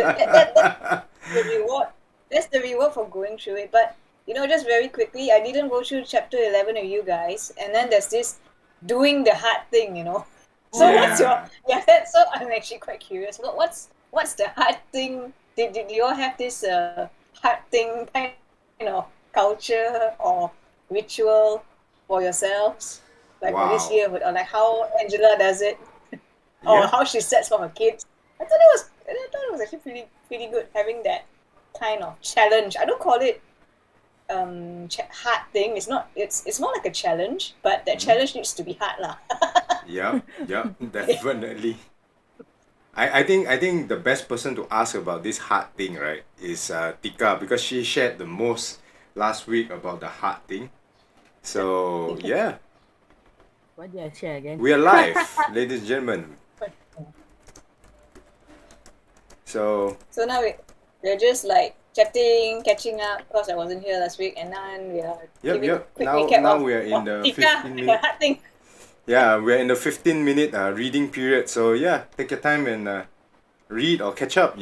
That's the reward. That's the reward for going through it. But just very quickly, I didn't go through chapter 11 with you guys, and then there's this doing the hard thing. So what's your Yeah. So I'm actually quite curious. What's the hard thing? Did you all have this hard thing kind culture or ritual for yourselves? Like for this Wow. year, or like how Angela does it, or Yeah. how she sets for her kids. I thought it was actually pretty good having that kind of challenge. I don't call it hard thing. It's not. It's more like a challenge, but that Mhm. challenge needs to be hard lah. Yep. Yep. Definitely. I think the best person to ask about this hard thing, right, is Tika, because she shared the most last week about the hard thing. So yeah, What did I share again? we are live, ladies and gentlemen. So So now we're just like chatting, catching up because I wasn't here last week, and now we are yep, giving a yep. quick Now recap now of we are in the Tika 15 and the minute. hard thing. Yeah, we're in the 15-minute reading period. So yeah, take your time and read or catch up.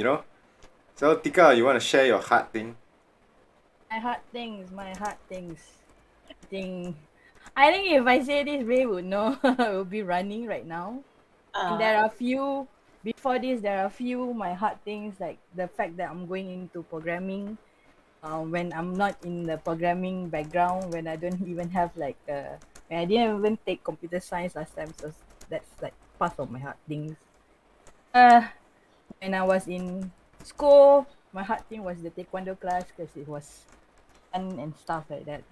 So Tika, you want to share your hard thing? My hard things. I think if I say this, Ray would know. I will be running right now. And there are a few, before this, there are a few my hard things, like the fact that I'm going into programming. When I'm not in the programming background, when I don't even have when I didn't even take computer science last time, so that's like part of my hard things. When I was in school, my hard thing was the taekwondo class because it was fun and stuff like that.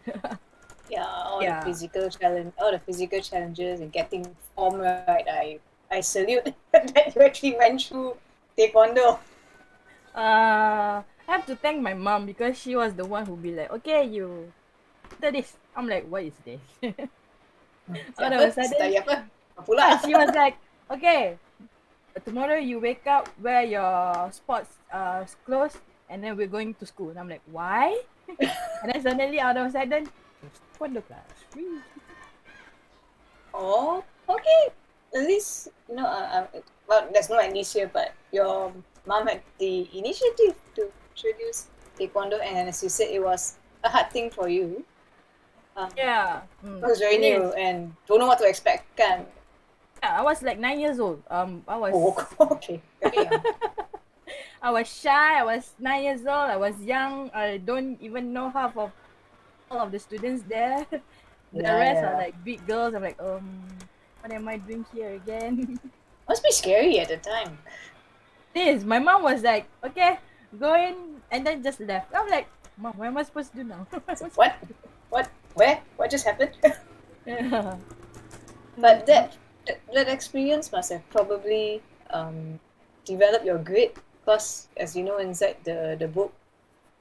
Yeah, Yeah. all the physical challenges and getting form right. I salute that you actually went through taekwondo. I have to thank my mom because she was the one who be like, okay, you do this. I'm like, what is this? All of Siapa? a sudden, Study apa? Pula. she was like, okay, tomorrow you wake up, wear your sports clothes, and then we're going to school. And I'm like, why? And then suddenly, out of a sudden, taekwondo class. Whee! Oh, okay. At least well, there's no at least here, but your mom had the initiative to introduce taekwondo, and as you said, it was a hard thing for you. Yeah, It was very it new is. and don't know what to expect. Kan? Yeah, I was like 9 years old. I was Oh, okay. Very young. I was shy. I was 9 years old. I was young. I don't even know half of all of the students there. The Yeah, rest are yeah. like big girls. I'm like, what am I doing here again? Must be scary at the time. This, my mom was like, okay, go in, and then just left. I'm like, mom, what am I supposed to do now? What am I So supposed what? to do? What? Where? What just happened? Yeah. But that experience must have probably developed your grit because, as you know, inside the book,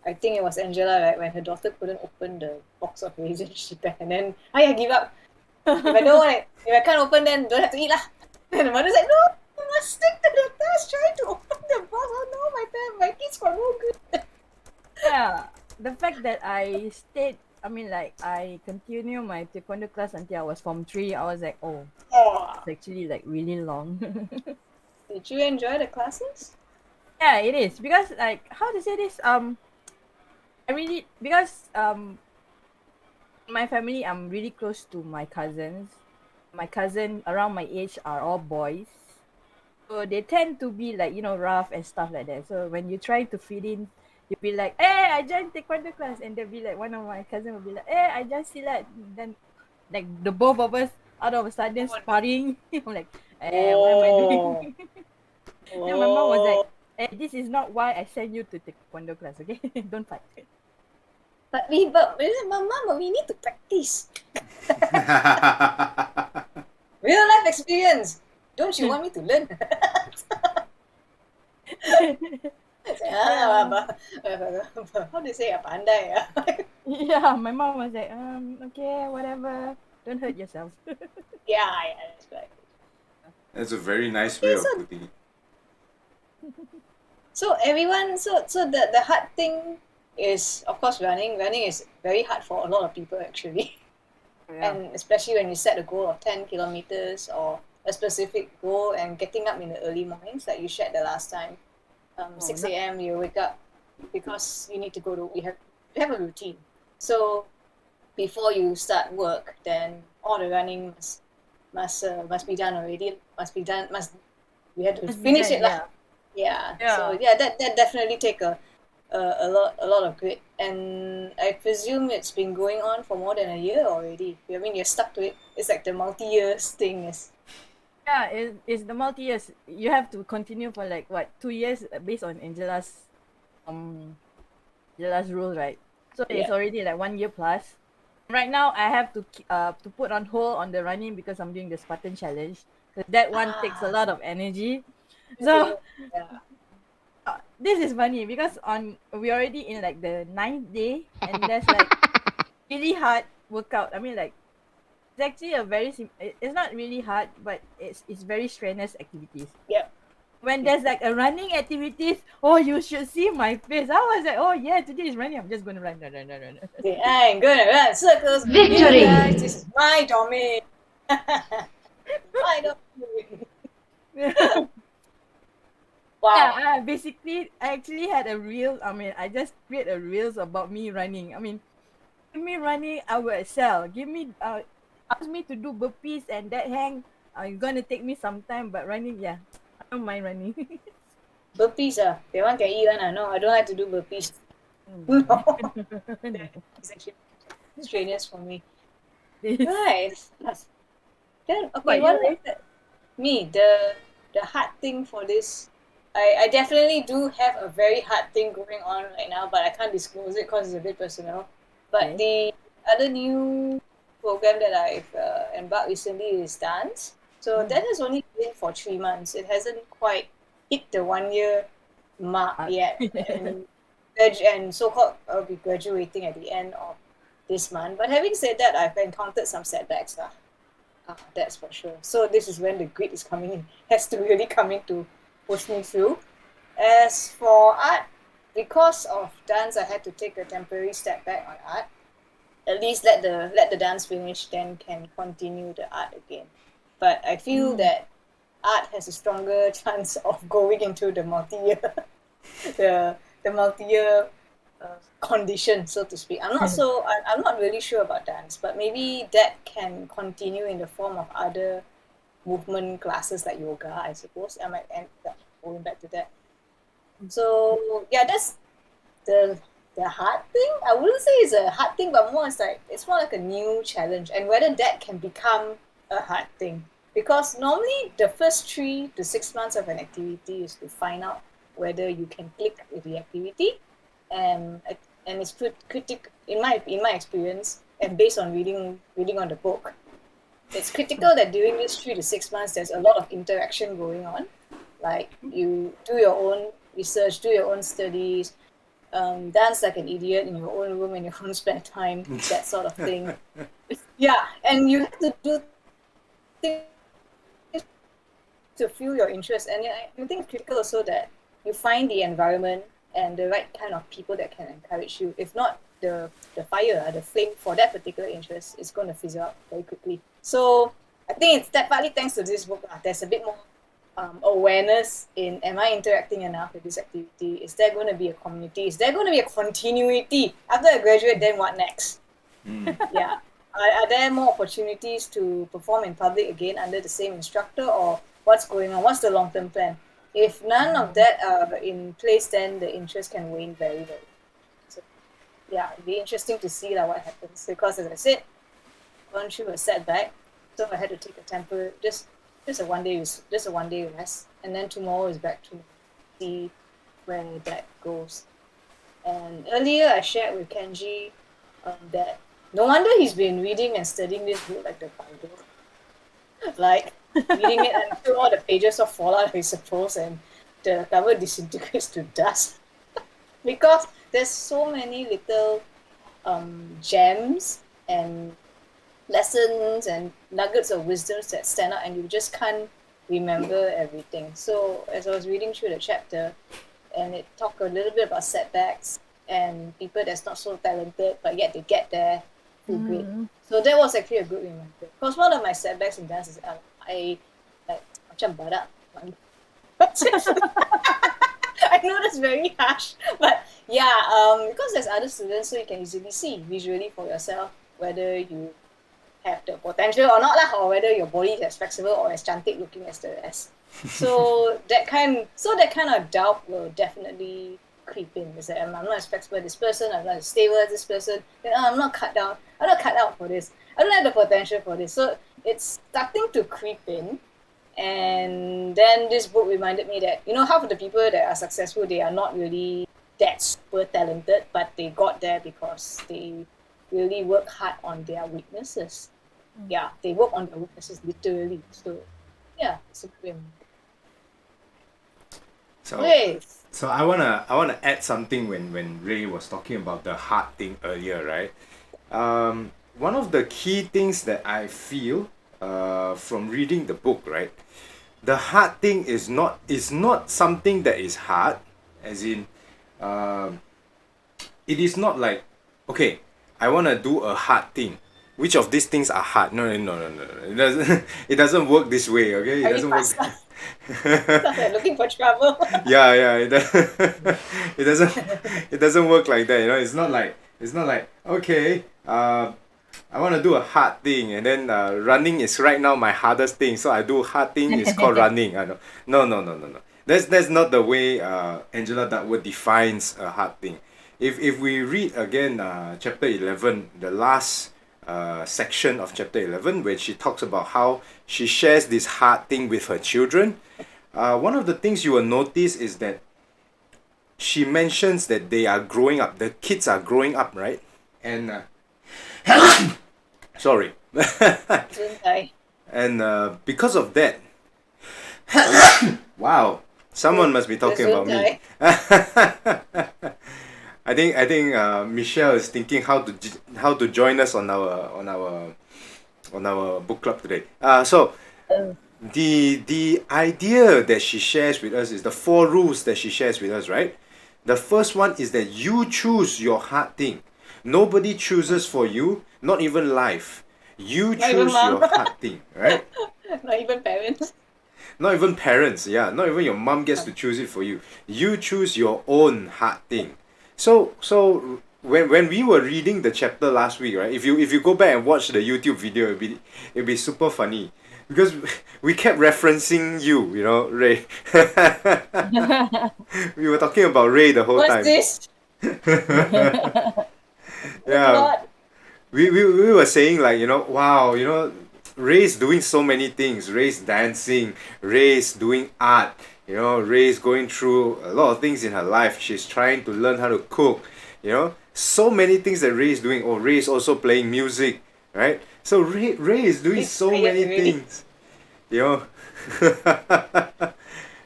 I think it was Angela, right, when her daughter couldn't open the box of raisins, she begged, and then I give up. If I can't open, then don't have to eat lah. And the mother's like, no, you must stick to the task, trying to open the box. Oh no, my kids got no good. Yeah, the fact that I stayed, I mean, like, I continue my taekwondo class until I was Form 3, I was like, oh, Oh, it's actually like really long. did you enjoy the classes? Yeah, it is because like how to say this I really because my family, I'm really close to my cousins. My cousin around my age are all boys, so they tend to be like rough and stuff like that. So when you try to fit in, you'll be like, hey, I joined taekwondo class, and they'll be like, one of my cousin will be like, hey, I joined silat. Then like the both of us out of a sudden sparring. I'm like, what am I doing? Oh, Then my mom was like, oh. hey, this is not why I sent you to taekwondo class, okay? Don't fight. But mama, but we need to practice. Real life experience. Don't you want me to learn? Yeah. How do you say pandai? Yeah, my mom was like, okay, whatever. Don't hurt yourself. Yeah, that's right. That's a very nice way Okay, of putting it. so everyone, so the hard thing is of course running. Running is very hard for a lot of people actually, Yeah. and especially when you set a goal of 10 kilometers or a specific goal and getting up in the early mornings like you shared the last time. 6 a.m. you wake up because you need to go to, you have a routine. So before you start work, then all the running must be done already. We had to finish it lah. Yeah. So yeah, that definitely take a lot of grit, and I presume it's been going on for more than a year already. I mean, you're stuck to it. It's like the multi-years thing is. Yeah, it's the multi years. You have to continue for like what 2 years based on Angela's rule, right? So it's Yeah. already like 1 year plus. Right now, I have to put on hold on the running because I'm doing the Spartan challenge. Because that one takes a lot of energy. So Yeah. this is funny because we already in like the 9th day, and there's like really hard workout. I mean, like it's actually a it's not really hard, but it's very strenuous activities. Yep. When there's like a running activities, oh, you should see my face. I was like, oh yeah, today is running. I'm just gonna run. I ain't gonna run circles with you Victory! guys. This is my domain. My domain. Wow. Yeah, basically, I actually had a reel. I mean, I just create a reels about me running. I mean, give me running, I will excel. Give me, ask me to do burpees and that hang. It's gonna take me some time, but running, yeah, I don't mind running. Burpees, that one can eat one. No, I don't like to do burpees. No. It's actually strenuous for me. Right. Then okay, But what you, me, the hard thing for this, I definitely do have a very hard thing going on right now, but I can't disclose it because it's a bit personal. But the other new program that I've embarked recently is dance. So that has only been for 3 months. It hasn't quite hit the 1 year mark yet. And so-called I'll be graduating at the end of this month. But having said that, I've encountered some setbacks. That's for sure. So this is when the grit is coming in, has to really come in to push me through. As for art, because of dance, I had to take a temporary step back on art. At least let the dance finish, then can continue the art again. But I feel that art has a stronger chance of going into the multi-year, the multi-year condition, so to speak. I'm not really sure about dance, but maybe that can continue in the form of other movement classes like yoga, I suppose. I might end up going back to that. So yeah, that's the hard thing. I wouldn't say it's a hard thing, but it's more like a new challenge, and whether that can become a hard thing. Because normally the first 3 to 6 months of an activity is to find out whether you can click with the activity, and it's critical in my experience, and based on reading on the book. It's critical that during these 3 to 6 months, there's a lot of interaction going on. Like you do your own research, do your own studies, dance like an idiot in your own room in your own spare time, that sort of thing. Yeah, and you have to do things to fuel your interest. And I think it's critical also that you find the environment and the right kind of people that can encourage you. If not, the fire, the flame for that particular interest is going to fizzle out very quickly. So I think it's that partly thanks to this book. There's a bit more awareness in, am I interacting enough with this activity? Is there going to be a community? Is there going to be a continuity? After I graduate, then what next? Yeah. Are there more opportunities to perform in public again under the same instructor, or what's going on? What's the long-term plan? If none of that are in place, then the interest can wane very, very. So, yeah, it'd be interesting to see what happens. Because as I said, gone through a setback, so I had to take a temporary, just a one day rest, and then tomorrow is back to see where that goes. And earlier I shared with Kenji that no wonder he's been reading and studying this book like the Bible. Like reading it until all the pages of fall out, I suppose, and the cover disintegrates to dust. Because there's so many little gems and lessons and nuggets of wisdoms that stand out, and you just can't remember everything. So as I was reading through the chapter, and it talked a little bit about setbacks and people that's not so talented, but yet they get there through grit. So that was actually a good reminder. Because one of my setbacks in dance is I like macam badak. I know that's very harsh, but yeah, because there's other students, so you can easily see visually for yourself whether you have the potential or not lah, or whether your body is as flexible or as cantik looking as the rest. So that kind of doubt will definitely creep in. Is that I'm not as flexible as this person, I'm not as stable as this person, then I'm not cut out for this. I don't have the potential for this. So it's starting to creep in. And then this book reminded me that, half of the people that are successful, they are not really that super talented, but they got there because they really work hard on their weaknesses. Yeah, they work on their weaknesses literally. So yeah, it's a grim. So I wanna add something when Ray was talking about the heart thing earlier, right? One of the key things that I feel from reading the book, right? The hard thing is not something that is hard, as in it is not like, okay, I want to do a hard thing. Which of these things are hard? No. It doesn't work this way, okay? It doesn't work. Looking for trouble. Yeah. It doesn't work like that, It's not like okay, I want to do a hard thing, and then running is right now my hardest thing, so I do hard thing. It's called running. I know. No. That's not the way Angela Duckworth defines a hard thing. If we read again chapter 11, the last section of chapter 11, where she talks about how she shares this hard thing with her children, one of the things you will notice is that she mentions that they are growing up. The kids are growing up, right? And sorry. And because of that, wow, someone must be talking about me. I think Michelle is thinking how to join us on our book club today. So the idea that she shares with us is the 4 rules that she shares with us, right? The first one is that you choose your hard thing. Nobody chooses for you, not even life. You choose your hard thing, right? Not even parents. Not even parents, yeah. Not even your mom gets to choose it for you. You choose your own hard thing. So when we were reading the chapter last week, right? If you go back and watch the YouTube video, it'd be super funny. Because we kept referencing you, Ray. We were talking about Ray the whole time. What's this? Yeah. We were saying like, wow, Ray's doing so many things. Ray's dancing, Ray's doing art, Ray's going through a lot of things in her life. She's trying to learn how to cook, so many things that Ray's doing. Oh, Ray's also playing music, right? So Ray is doing so many things, and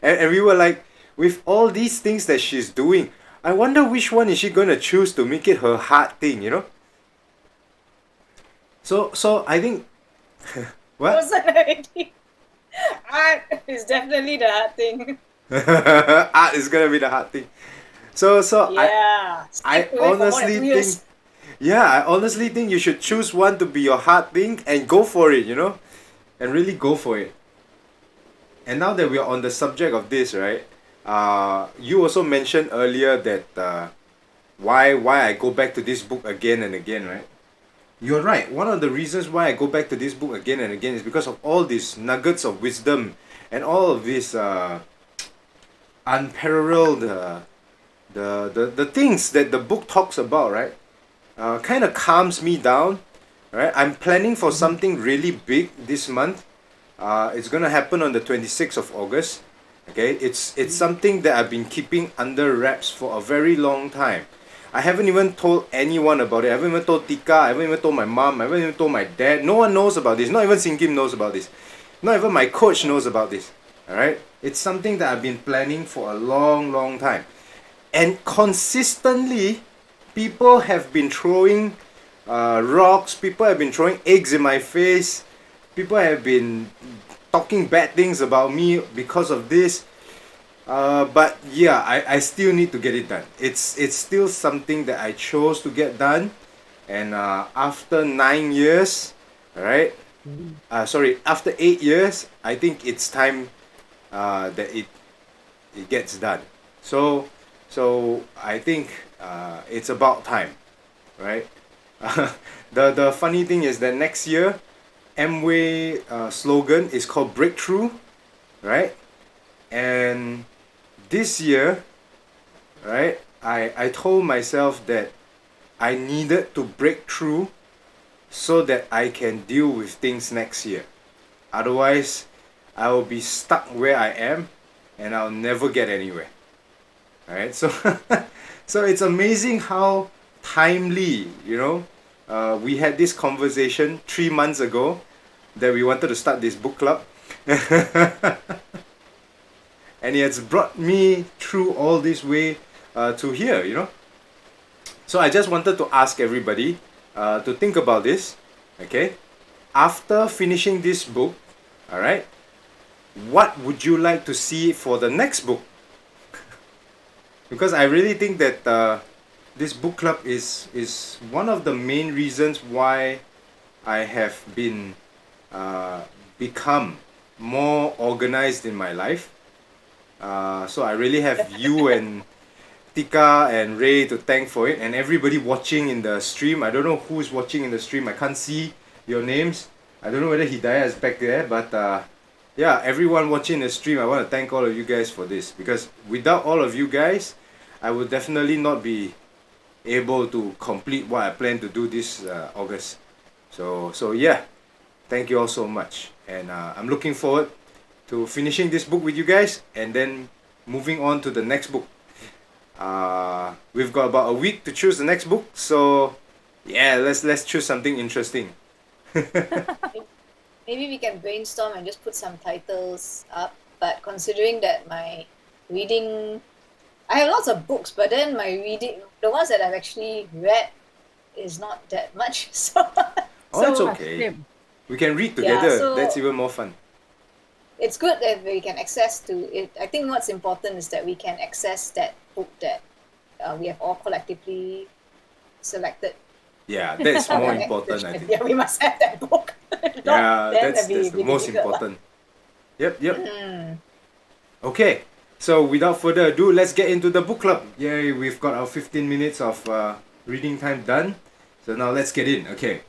we were like, with all these things that she's doing, I wonder which one is she going to choose to make it her hard thing, So I think what? Art is definitely the hard thing. Art is gonna be the hard thing. So yeah. I honestly think, I honestly think you should choose one to be your hard thing and go for it, and really go for it. And now that we are on the subject of this, right? You also mentioned earlier that why I go back to this book again and again, right? You're right. One of the reasons why I go back to this book again and again is because of all these nuggets of wisdom and all of this unparalleled the things that the book talks about, right? Kind of calms me down, right? I'm planning for something really big this month. It's gonna happen on the 26th of August. Okay, it's something that I've been keeping under wraps for a very long time. I haven't even told anyone about it. I haven't even told Tika. I haven't even told my mom. I haven't even told my dad. No one knows about this. Not even Singkim knows about this. Not even my coach knows about this. Alright? It's something that I've been planning for a long time. And consistently, people have been throwing rocks. People have been throwing eggs in my face. People have been talking bad things about me because of this. But yeah, I still need to get it done. It's still something that I chose to get done, and after 9 years, right? After 8 years, I think it's time that it gets done. So I think it's about time, right? The funny thing is that next year, Amway slogan is called Breakthrough, right? And this year, right, I told myself that I needed to break through so that I can deal with things next year. Otherwise, I will be stuck where I am and I'll never get anywhere. Alright, so so it's amazing how timely, we had this conversation 3 months ago that we wanted to start this book club. And it has brought me through all this way to here. So I just wanted to ask everybody to think about this, okay? After finishing this book, all right, what would you like to see for the next book? Because I really think that this book club is one of the main reasons why I have been become more organized in my life. So I really have you and Tika and Ray to thank for it, and everybody watching in the stream. I don't know who's watching in the stream. I can't see your names. I don't know whether Hidayah is back there, but yeah, everyone watching the stream, I want to thank all of you guys for this, because without all of you guys, I would definitely not be able to complete what I plan to do this August. So yeah, thank you all so much, and I'm looking forward to finishing this book with you guys and then moving on to the next book. We've got about a week to choose the next book, so yeah, let's choose something interesting. Maybe we can brainstorm and just put some titles up. But considering that my reading, I have lots of books, but then my reading, the ones that I've actually read, is not that much. So, Oh, it's so okay. Same. We can read together. so That's even more fun. it's good that we can access to it. I think what's important is that we can access that book that we have all collectively selected. Yeah, that's for the more next important, I edition. think. Yeah, we must have that book. Yeah, Then that's that'd the be most difficult. important. Yep. Mm. Okay, so without further ado, let's get into the book club. Yay, we've got our 15 minutes of reading time done. So now let's get in. Okay,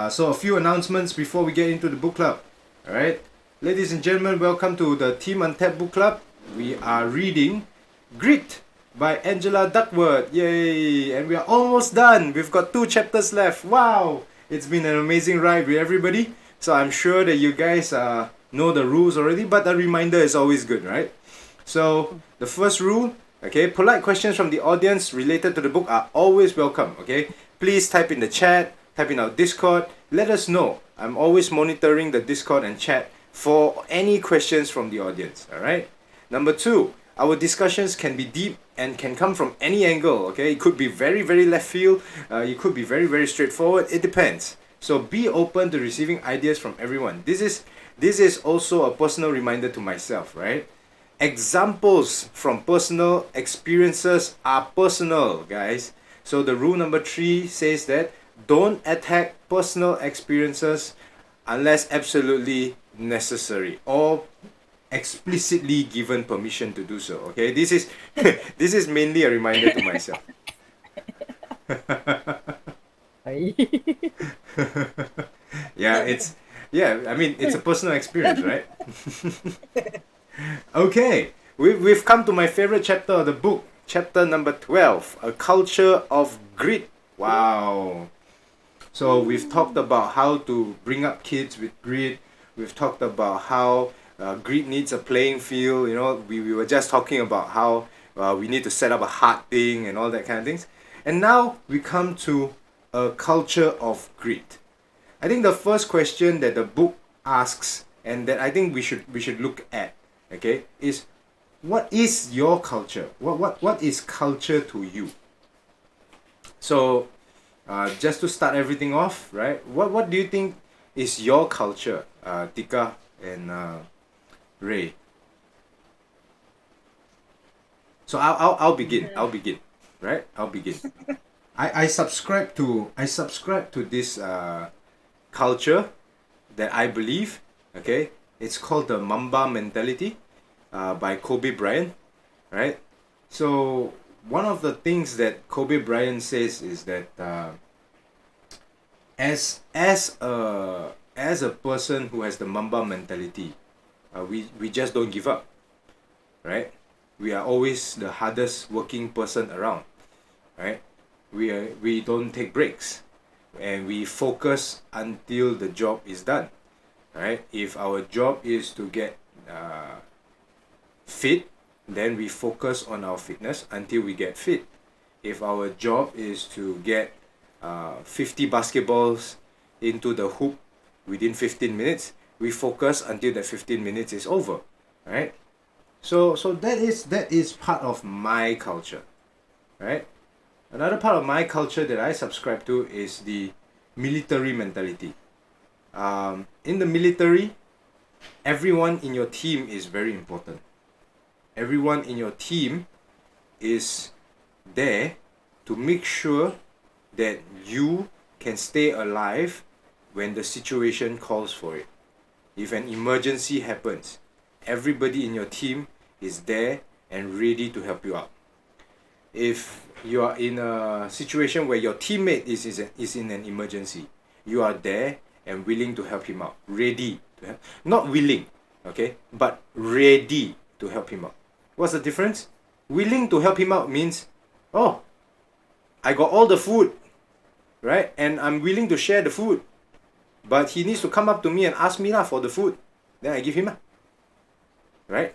so a few announcements before we get into the book club. Alright, ladies and gentlemen, welcome to the Team Untapped book club. We are reading Grit by Angela Duckworth. Yay, and we are almost done. We've got 2 chapters left. Wow, it's been an amazing ride with everybody. So I'm sure that you guys know the rules already, but a reminder is always good, right? So the first rule, okay, polite questions from the audience related to the book are always welcome, okay? Please type in the chat, type in our Discord, let us know. I'm always monitoring the Discord and chat for any questions from the audience, alright? Number 2, our discussions can be deep and can come from any angle, okay? It could be very, very left field, it could be very, very straightforward, it depends. So be open to receiving ideas from everyone. This is also a personal reminder to myself, right? Examples from personal experiences are personal, guys. So the rule number 3 says that don't attack personal experiences unless absolutely necessary or explicitly given permission to do so. Okay, this is this is mainly a reminder to myself. I mean it's a personal experience, right? Okay, we've come to my favorite chapter of the book, chapter number 12, A Culture of Grit. Wow. So we've talked about how to bring up kids with grit. We've talked about how grit needs a playing field. We were just talking about how we need to set up a hard thing and all that kind of things. And now we come to a culture of grit. I think the first question that the book asks, and that I think we should look at, okay, is what is your culture? What is culture to you? So just to start everything off, right? What do you think is your culture, Tika and Ray? So I'll begin. Right? I'll begin. I subscribe to this culture that I believe. Okay, it's called the Mamba mentality by Kobe Bryant, right? So one of the things that Kobe Bryant says is that as a person who has the Mamba mentality, we just don't give up, right? We are always the hardest working person around, right? We don't take breaks, and we focus until the job is done, right? If our job is to get fit, then we focus on our fitness until we get fit. If our job is to get 50 basketballs into the hoop within 15 minutes, we focus until that 15 minutes is over, right? So that is part of my culture, right? Another part of my culture that I subscribe to is the military mentality. In the military, everyone in your team is very important. Everyone in your team is there to make sure that you can stay alive when the situation calls for it. If an emergency happens, everybody in your team is there and ready to help you out. If you are in a situation where your teammate is in an emergency, you are there and willing to help him out, ready to help, not willing, okay, but ready to help him out. What's the difference? Willing to help him out means, oh, I got all the food, right, and I'm willing to share the food, but he needs to come up to me and ask me for the food, then I give him, right?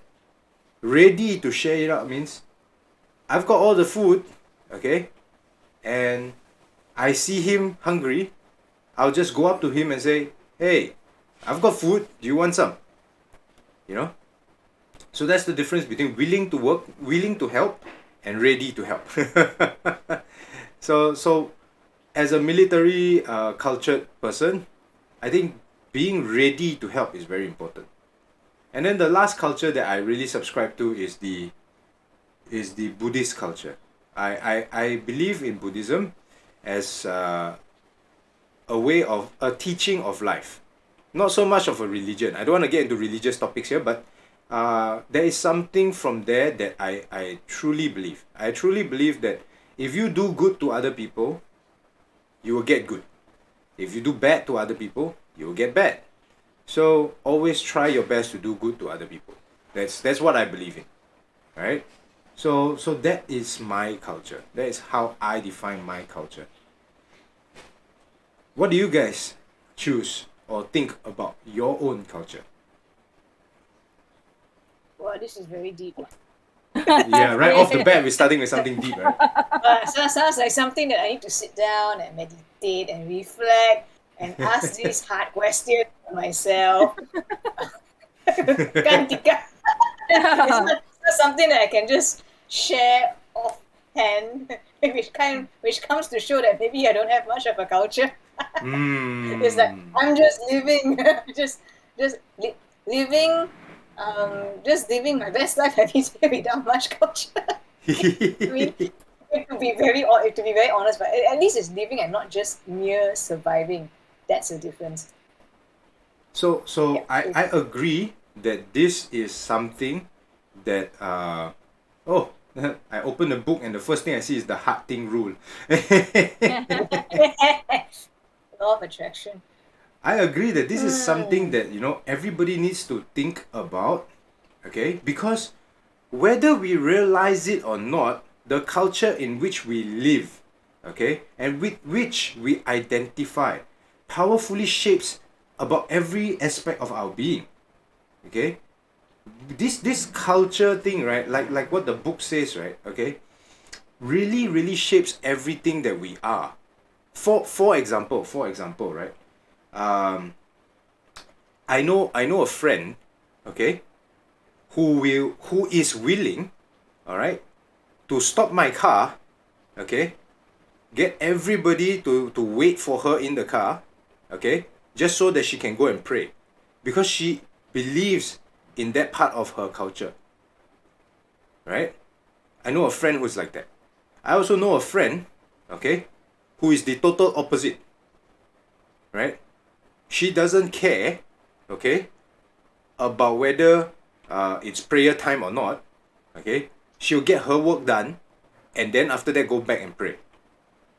Ready to share it out means, I've got all the food, okay, and I see him hungry, I'll just go up to him and say, hey, I've got food, do you want some? You know? So that's the difference between willing to work, willing to help, and ready to help. So as a military cultured person, I think being ready to help is very important. And then the last culture that I really subscribe to is the Buddhist culture. I believe in Buddhism as a way of a teaching of life, not so much of a religion. I don't want to get into religious topics here, but there is something from there that I truly believe. I truly believe that if you do good to other people, you will get good. If you do bad to other people, you will get bad. So always try your best to do good to other people. That's what I believe in, right? So that is my culture. That is how I define my culture. What do you guys choose or think about your own culture? Wow, this is very deep. Yeah, right off the bat, we're starting with something deep, right? Sounds like something that I need to sit down and meditate and reflect and ask these hard questions to myself. It's not something that I can just share offhand, which comes to show that maybe I don't have much of a culture. It's like I'm just living, living, just living my best life every day without much culture. I mean, to be very honest, but at least it's living and not just mere surviving. That's the difference. So Yeah. I agree that this is something that I open the book and the first thing I see is the hard thing rule. Law of attraction. I agree that this is something that everybody needs to think about, okay? Because whether we realize it or not, the culture in which we live, okay, and with which we identify, powerfully shapes about every aspect of our being, okay? This culture thing, right? Like what the book says, right? Okay, really shapes everything that we are. For example, right? I know a friend, okay, who is willing, all right, to stop my car, okay, get everybody to wait for her in the car, okay, just so that she can go and pray, because she believes in that part of her culture, right? I know a friend who's like that. I also know a friend, okay, who is the total opposite, right? She doesn't care, okay, about whether it's prayer time or not, okay? she'll get her work done, and then after that go back and pray.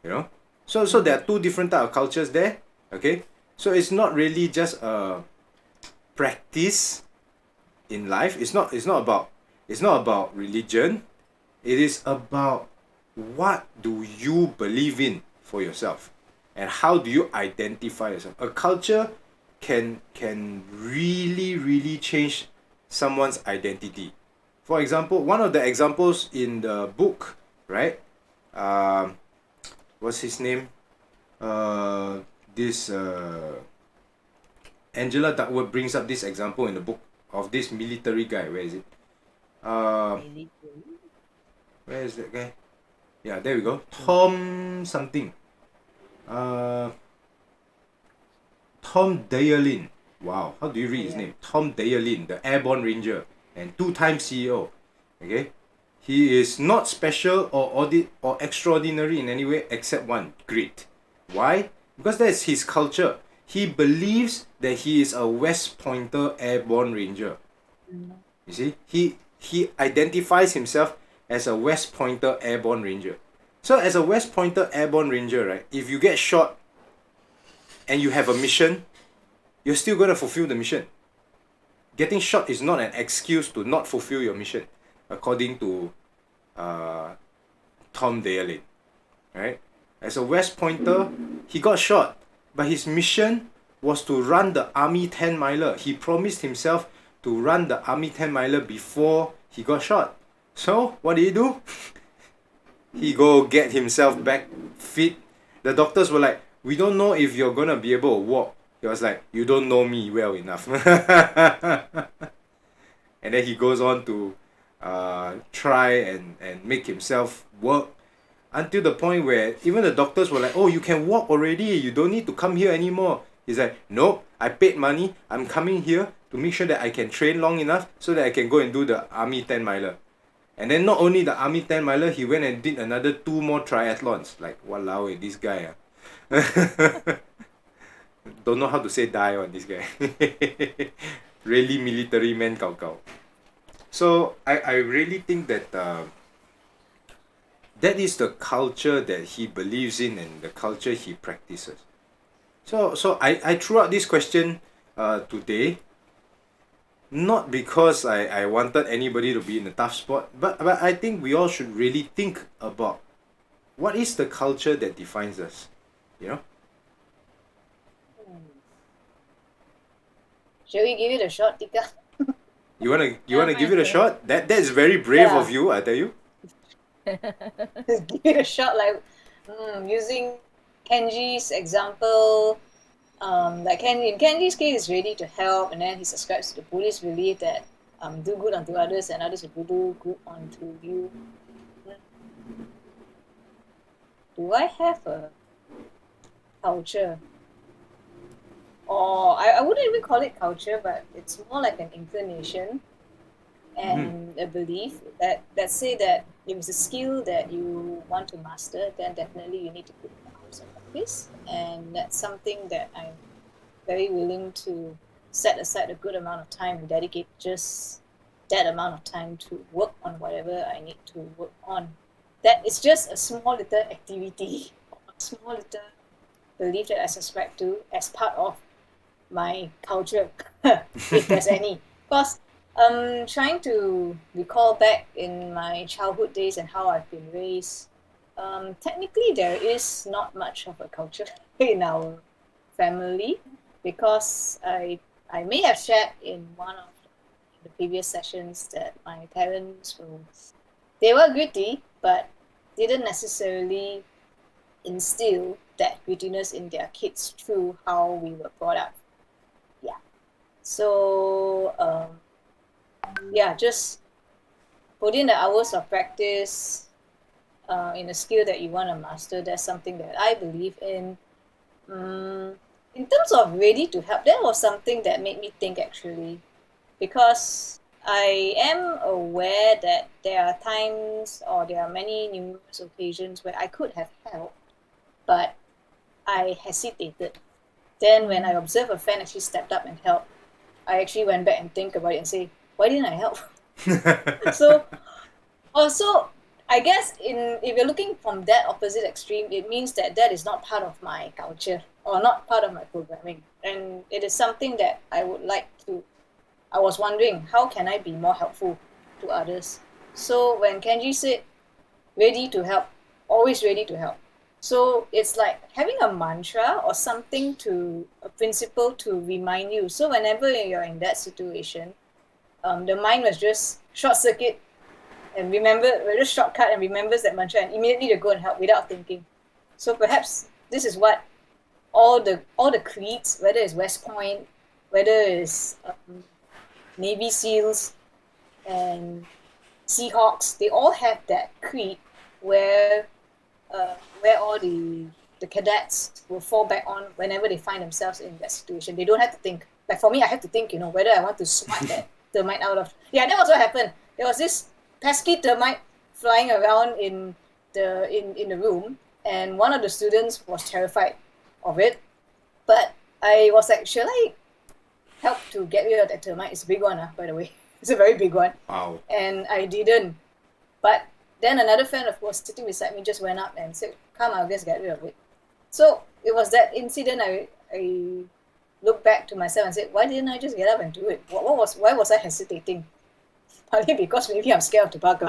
You know, so there are two different type of cultures there. Okay, so it's not really just a practice in life. It's not about religion. It is about what do you believe in for yourself, and how do you identify yourself. A culture can really change someone's identity. For example, one of the examples in the book, right? What's his name? This Angela Duckworth brings up this example in the book of this military guy. Where is it? Where is that guy? Yeah, there we go. Tom something. Tom Dayalin. Wow, how do you read his name? Tom Dayalin, the Airborne Ranger and two-time CEO. Okay, he is not special or extraordinary in any way except one: grit. Why? Because that's his culture. He believes that he is a West Pointer Airborne Ranger. You see, he identifies himself as a West Pointer Airborne Ranger. So as a West Pointer Airborne Ranger, right, if you get shot and you have a mission, you're still going to fulfill the mission. Getting shot is not an excuse to not fulfill your mission, according to Tom Dayalin. Right? As a West Pointer, he got shot, but his mission was to run the Army 10 miler. He promised himself to run the Army 10 miler before he got shot. So, what did he do? He go get himself back fit. The doctors were like, we don't know if you're gonna be able to walk. He was like, you don't know me well enough. And then he goes on to try and make himself work until the point where even the doctors were like, oh, you can walk already. You don't need to come here anymore. He's like, nope, I paid money. I'm coming here to make sure that I can train long enough so that I can go and do the Army 10 miler. And then not only the Army 10 miler, he went and did another 2 more triathlons. Like, walao, this guy. Don't know how to say die on this guy. Really military man gao gao. So I really think that that is the culture that he believes in and the culture he practices. So I threw out this question today, not because I wanted anybody to be in a tough spot, but I think we all should really think about what is the culture that defines us, you know? Shall we give it a shot, Tika? You wanna give it a shot? That's very brave Yeah. of you, I tell you. Give it a shot, like using Kenji's example. Like in Kenji's case, is ready to help, and then he subscribes to the Buddhist belief that do good unto others, and others will do good unto you. Do I have a culture? Or I wouldn't even call it culture, but it's more like an inclination and a belief that say that if it's a skill that you want to master, then definitely you need to put hours of practice, and that's something that I'm very willing to set aside a good amount of time and dedicate just that amount of time to work on whatever I need to work on. That is just a small little activity, a small little belief that I subscribe to as part of my culture, if there's any. Because trying to recall back in my childhood days and how I've been raised, technically there is not much of a culture in our family, because I may have shared in one of the previous sessions that my parents they were gritty, but didn't necessarily instill that grittiness in their kids through how we were brought up. Yeah. So just put in the hours of practice in a skill that you want to master. That's something that I believe in. In terms of ready to help, that was something that made me think, actually, because I am aware that there are times, or there are many numerous occasions where I could have helped, but I hesitated. Then when I observed a friend actually stepped up and helped, I actually went back and think about it and say, why didn't I help? So Also, I guess if you're looking from that opposite extreme, it means that that is not part of my culture or not part of my programming, and it is something that I would like to. I was wondering how can I be more helpful to others. So when Kenji said ready to help, always ready to help. So it's like having a mantra or something to a principle to remind you. So whenever you're in that situation, the mind was just short circuit and just shortcut and remembers that mantra and immediately to go and help without thinking. So perhaps this is what all the creeds, whether it's West Point, whether it's Navy SEALs and Seahawks, they all have that creed where all the cadets will fall back on whenever they find themselves in that situation. They don't have to think. Like for me, I have to think, whether I want to swat that termite out of. Yeah, that was what happened. There was this pesky termite flying around in the room, and one of the students was terrified of it. But I was like, shall I help to get rid of that termite? It's a big one, by the way. It's a very big one. Wow. And I didn't. But then another friend who was sitting beside me just went up and said, come, I'll just get rid of it. So it was that incident I looked back to myself and said, why didn't I just get up and do it? Why was I hesitating? Partly because maybe I'm scared of the bug.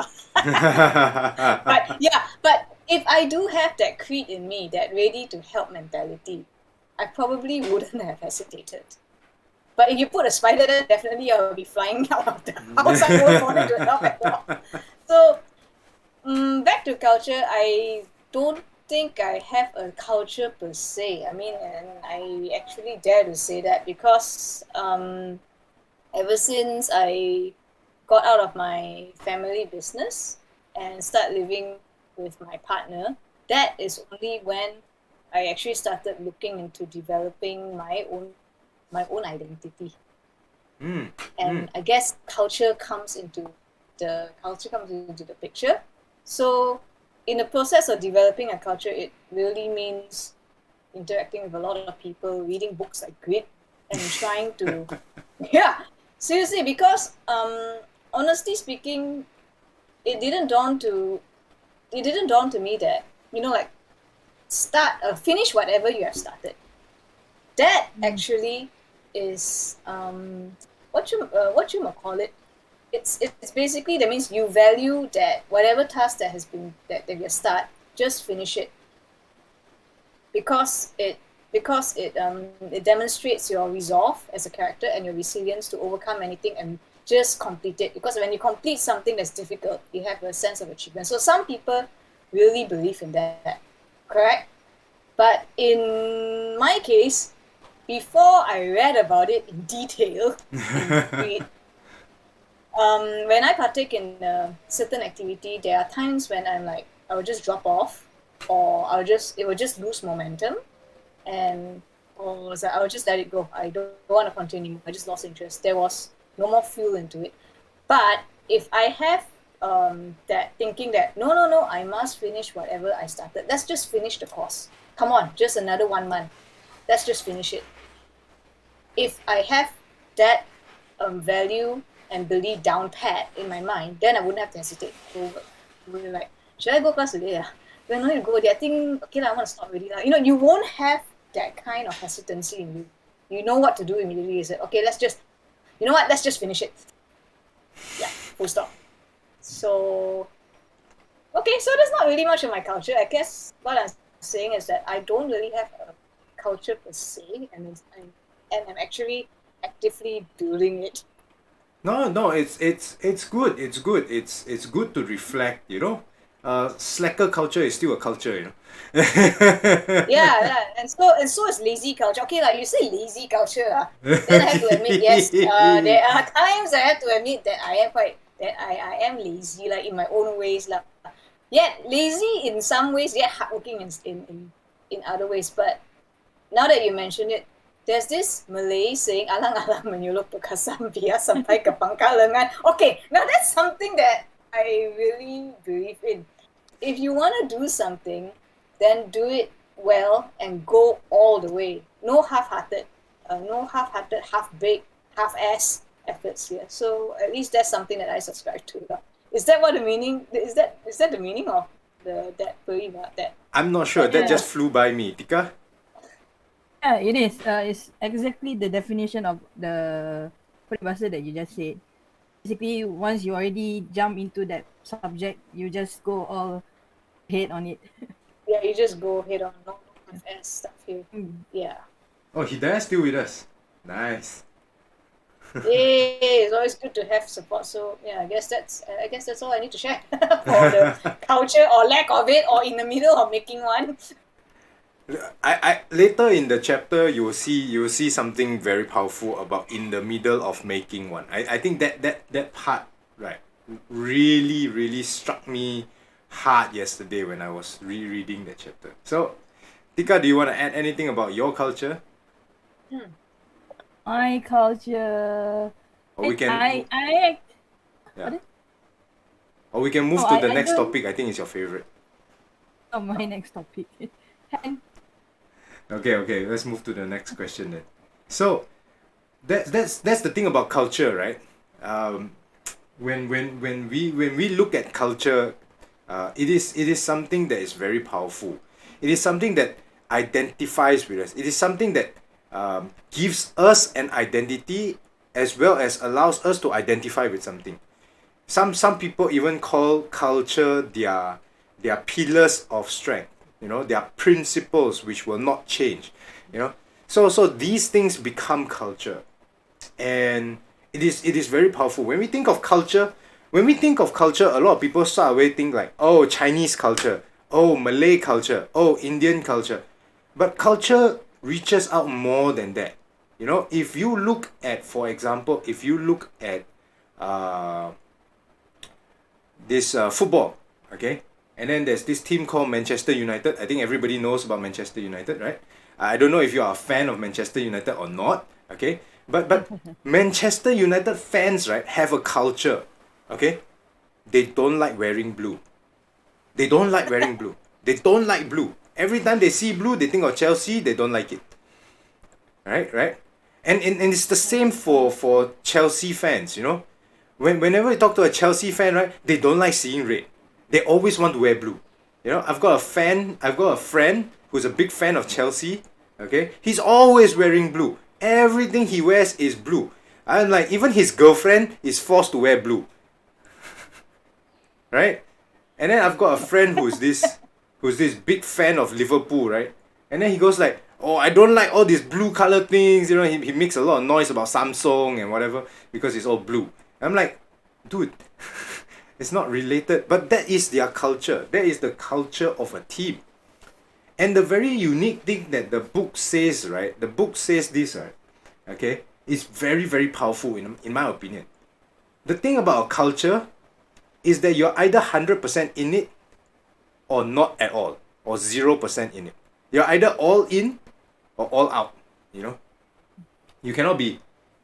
But if I do have that creed in me, that ready to help mentality, I probably wouldn't have hesitated. But if you put a spider there, definitely I'll be flying out of the house. I won't bother to help at all. So back to culture, I don't think I have a culture per se. I mean, and I actually dare to say that because ever since I got out of my family business and start living with my partner, that is only when I actually started looking into developing my own identity. And I guess culture comes into the picture. So in the process of developing a culture, it really means interacting with a lot of people, reading books like Grit, and trying to seriously, because honestly speaking, it didn't dawn to me that like finish whatever you have started. That actually is what you call it. It's basically, that means you value that whatever task that has been that you start, just finish it, because it demonstrates your resolve as a character and your resilience to overcome anything and just complete it. Because when you complete something that's difficult, you have a sense of achievement. So some people really believe in that, correct? But in my case, before I read about it in detail, when I partake in a certain activity, there are times when I'm like, I will just drop off, or it will just lose momentum, and or I will just let it go. I don't want to continue. I just lost interest. There was no more fuel into it. But if I have that thinking that no, I must finish whatever I started. Let's just finish the course. Come on, just another 1 month. Let's just finish it. If I have that value and belief down pat in my mind, then I wouldn't have to hesitate. So we're like, should I go class today? When I go there, I think, okay, I want to stop already. You won't have that kind of hesitancy in you. You know what to do immediately. Is that, okay, let's just finish it. Yeah, full stop. So, okay, so there's not really much of my culture. I guess what I'm saying is that I don't really have a culture per se, and I'm actually actively building it. No, it's good. It's good. It's good to reflect. Slacker culture is still a culture. Yeah, and so is lazy culture. Okay, like you say lazy culture. Then I have to admit, yes, there are times I have to admit that I am lazy, like in my own ways, like. Yet lazy in some ways, yet hardworking in other ways. But now that you mention it, there's this Malay saying, alang-alang menyulup perkasan biar sampai ke pangkal lengan. Okay, now that's something that I really believe in. If you want to do something, then do it well and go all the way. No half-hearted, half-baked, half-ass efforts here. So at least that's something that I subscribe to. Is that what the meaning? Is that the meaning of that furry that? I'm not sure. That Yeah. just flew by me. Tika? Yeah, it is. It's exactly the definition of the peribahasa that you just said. Basically, once you already jump into that subject, you just go all head on it. Yeah, you just go head on. No FS stuff here. Mm. Yeah. Oh, Hidayah still with us. Nice. Yay! It's always good to have support. So yeah, I guess that's all I need to share for the culture or lack of it, or in the middle of making one. I later in the chapter you will see something very powerful about in the middle of making one. I think that part, right, really struck me hard yesterday when I was rereading that chapter. So, Tika, do you want to add anything about your culture? My culture. Or we can I yeah. what? Or we can move Oh, to the I next don't. topic. I think it's your favorite. Oh, my next topic. And Okay, let's move to the next question then. So, that's the thing about culture, right? When we look at culture, it is something that is very powerful. It is something that identifies with us. It is something that gives us an identity as well as allows us to identify with something. Some people even call culture their pillars of strength. Their principles which will not change. So these things become culture, and it is very powerful. When we think of culture, a lot of people start away think like, oh, Chinese culture, oh, Malay culture, oh, Indian culture. But culture reaches out more than that. If you look at, for example, this football, okay, and then there's this team called Manchester United. I think everybody knows about Manchester United, right? I don't know if you are a fan of Manchester United or not, okay, but Manchester United fans, right, have a culture, okay. They don't like wearing blue. They don't like wearing blue. They don't like blue. Every time they see blue, they think of Chelsea. They don't like it. Right? And it's the same for Chelsea fans, whenever you talk to a Chelsea fan, right, they don't like seeing red. They always want to wear blue. I've got a friend who's a big fan of Chelsea. Okay, he's always wearing blue. Everything he wears is blue. I'm like, even his girlfriend is forced to wear blue. Right? And then I've got a friend who's this big fan of Liverpool, right? And then he goes like, oh, I don't like all these blue color things. He makes a lot of noise about Samsung and whatever because it's all blue. I'm like, dude, it's not related. But that is their culture. That is the culture of a team. And the very unique thing that the book says, right? The book says this, right? Okay? It's very, very powerful in my opinion. The thing about a culture is that you're either 100% in it or not at all, or 0% in it. You're either all in or all out. You cannot be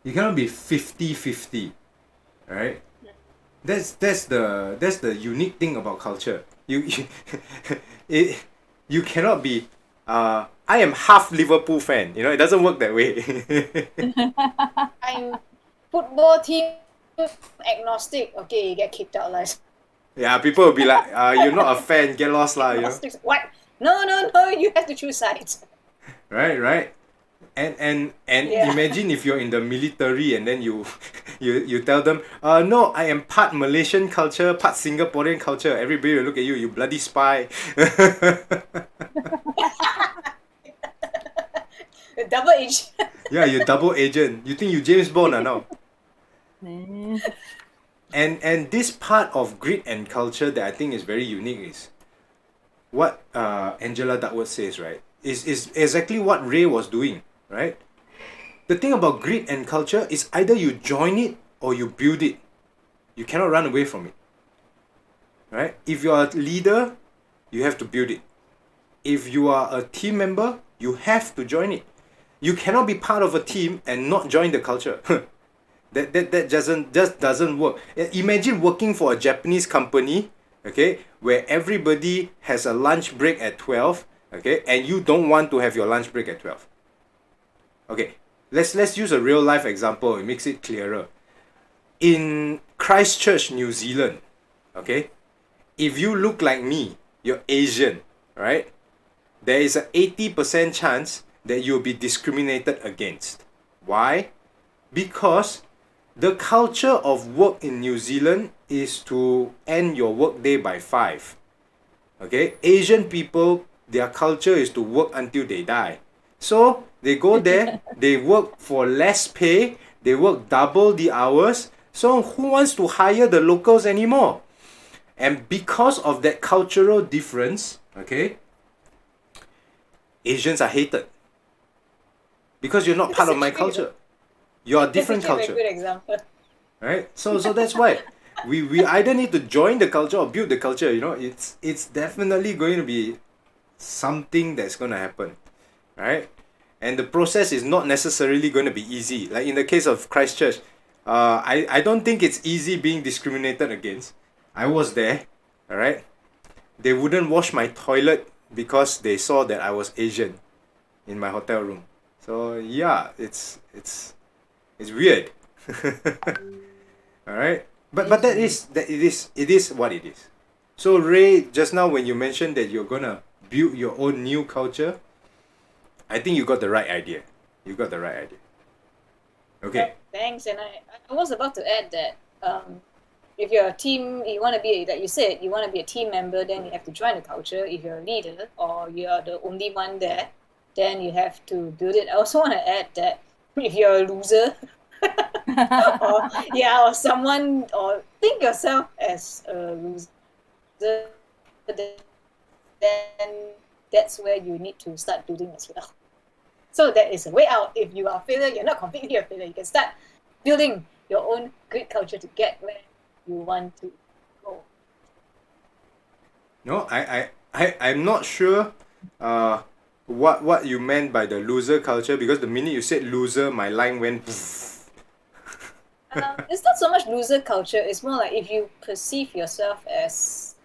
50-50. Right? That's the unique thing about culture. You cannot be I am half Liverpool fan. It doesn't work that way. I'm football team agnostic. Okay, you get kicked out, like. Yeah, people will be like, you're not a fan, get lost lah. Agnostics. What? No, you have to choose sides. Right. And Yeah. imagine if you're in the military and then you tell them, no, I am part Malaysian culture, part Singaporean culture. Everybody will look at you, you bloody spy. Double agent. Yeah, you're double agent. You think you James Bond now? And this part of grit and culture that I think is very unique is what Angela Duckworth says, right? Is exactly what Ray was doing, right? The thing about grit and culture is either you join it or you build it. You cannot run away from it. Right? If you are a leader, you have to build it. If you are a team member, you have to join it. You cannot be part of a team and not join the culture. That just doesn't work. Imagine working for a Japanese company, okay, where everybody has a lunch break at 12, okay, and you don't want to have your lunch break at 12. Okay, let's use a real life example. It makes it clearer. In Christchurch, New Zealand, Okay? If you look like me, you're Asian, right? There is an 80% chance that you'll be discriminated against. Why? Because the culture of work in New Zealand is to end your workday by 5. Okay? Asian people, their culture is to work until they die. So they go there, they work for less pay, they work double the hours. So who wants to hire the locals anymore? And because of that cultural difference, okay, Asians are hated. Because you're not part of my culture. You're a different That's actually a culture. very good example. Right? So that's why we either need to join the culture or build the culture. You know, it's definitely going to be something that's going to happen, right? And the process is not necessarily going to be easy. Like in the case of Christchurch, I don't think it's easy being discriminated against. I was there, all right. They wouldn't wash my toilet because they saw that I was Asian in my hotel room. So yeah, it's weird. All right, but that it is what it is. So Ray, just now when you mentioned that you're gonna build your own new culture, I think you got the right idea. You got the right idea. Okay. Thanks. And I was about to add that if you're a team, you want to be, like you said, you want to be a team member, then you have to join the culture. If you're a leader or you're the only one there, then you have to build it. I also want to add that if you're a loser, or someone, or think yourself as a loser, then that's where you need to start building as well. So that is a way out. If you are a failure, you're not completely a failure. You can start building your own great culture to get where you want to go. No, I'm not sure what you meant by the loser culture, because the minute you said loser, my line went It's not so much loser culture. It's more like if you perceive yourself as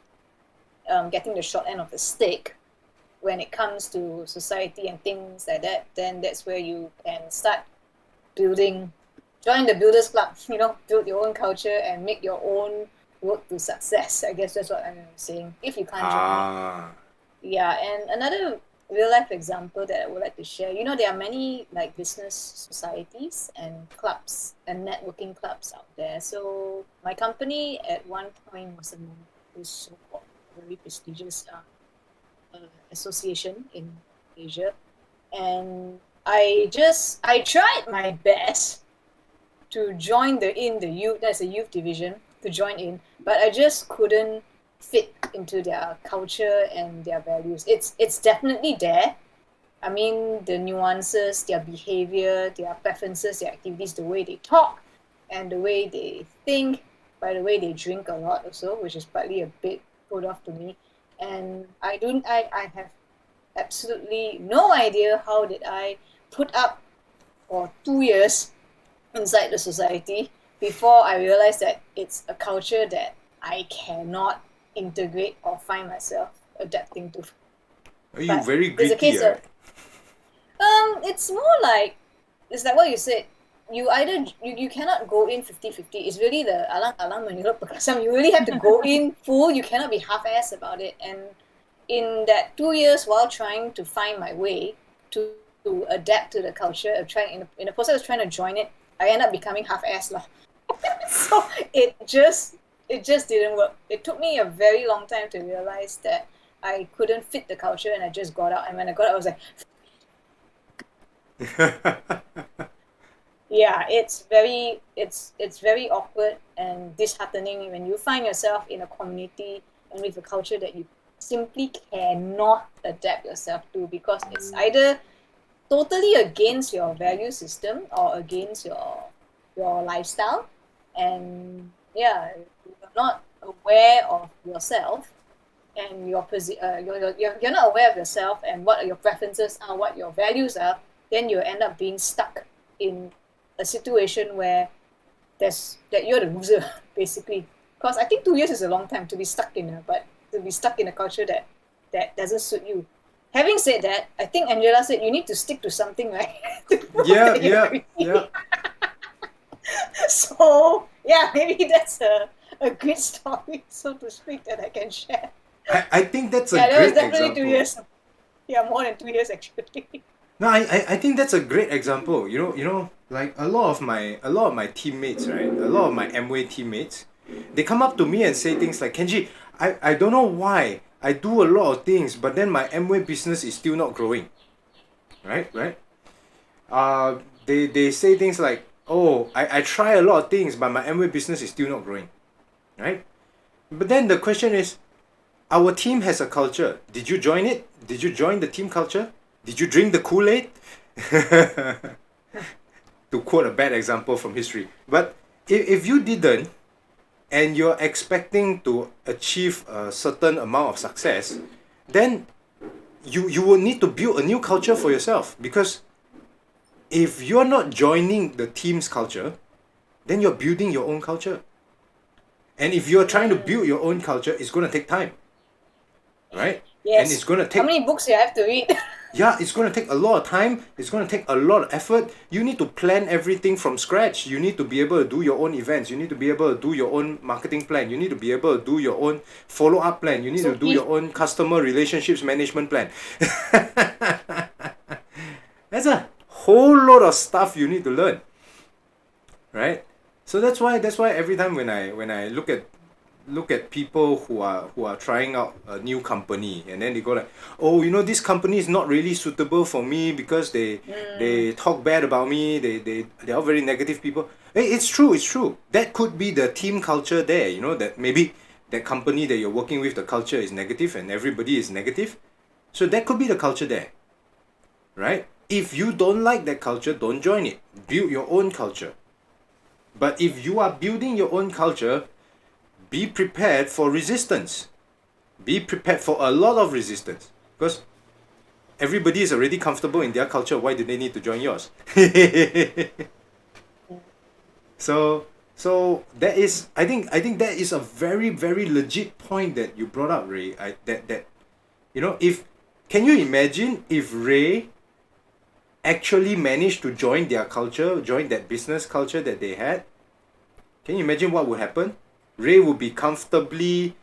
getting the short end of the stick when it comes to society and things like that, then that's where you can start building. Join the Builders Club, build your own culture and make your own road to success. I guess that's what I'm saying. If you can't join it. Yeah, and another real life example that I would like to share, there are many like business societies and clubs and networking clubs out there. So my company at one point was so-called very prestigious association in Asia. And I tried my best to join the youth, that's a youth division, to join in, but I just couldn't fit into their culture and their values. It's definitely there. I mean, the nuances, their behavior, their preferences, their activities, the way they talk, and the way they think, by the way they drink a lot also, which is partly a bit put off to me. And I have absolutely no idea how did I put up for 2 years inside the society before I realized that it's a culture that I cannot integrate or find myself adapting to. Are you very There's a gritty, case right? it's more like, it's like what you said, you either you cannot go in 50-50. It's really the alang-alang menurut perkasam. You really have to go in full. You cannot be half-assed about it. And in that 2 years, while trying to find my way to adapt to the culture, of trying in the process of trying to join it, I end up becoming half-assed lah. So it just didn't work. It took me a very long time to realize that I couldn't fit the culture, and I just got out. And when I got out, I was like, yeah, it's very awkward and disheartening when you find yourself in a community and with a culture that you simply cannot adapt yourself to, because it's either totally against your value system or against your lifestyle, and yeah, you're not aware of yourself and you're not aware of yourself and what your preferences are, what your values are, then you end up being stuck in a situation where that you're the loser basically. Because I think 2 years is a long time to be stuck in a culture that doesn't suit you. Having said that, I think Angela said you need to stick to something, right? Yeah. So yeah, maybe that's a great story, so to speak, that I can share. I think that's a Yeah, that was great definitely example. 2 years. Yeah, more than 2 years actually. No, I think that's a great example. Like a lot of my teammates, right? A lot of my Amway teammates, they come up to me and say things like, Kenji, I don't know why I do a lot of things, but then my Amway business is still not growing. Right? They say things like, oh, I try a lot of things, but my Amway business is still not growing. Right? But then the question is, our team has a culture. Did you join it? Did you join the team culture? Did you drink the Kool-Aid? To quote a bad example from history. But if you didn't, and you're expecting to achieve a certain amount of success, then you will need to build a new culture for yourself. Because if you're not joining the team's culture, then you're building your own culture. And if you're trying to build your own culture, it's going to take time. Right? And it's Yes. going to How take many books do you have to read? Yeah, it's going to take a lot of time. It's going to take a lot of effort. You need to plan everything from scratch. You need to be able to do your own events. You need to be able to do your own marketing plan. You need to be able to do your own follow-up plan. You need to do Sophie. your own customer relationships management plan. That's a whole lot of stuff you need to learn. Right? So that's why every time when I look at people who are trying out a new company, and then they go like, oh, this company is not really suitable for me because they talk bad about me, they're all very negative people. Hey, it's true, that could be the team culture there, that maybe that company that you're working with, the culture is negative and everybody is negative. So that could be the culture there, right? If you don't like that culture, don't join it. Build your own culture. But if you are building your own culture, be prepared for resistance. Be prepared for a lot of resistance. Because everybody is already comfortable in their culture. Why do they need to join yours? So that is, I think that is a very, very legit point that you brought up, Ray. If can you imagine if Ray actually managed to join their culture, join that business culture that they had? Can you imagine what would happen? Ray would be comfortably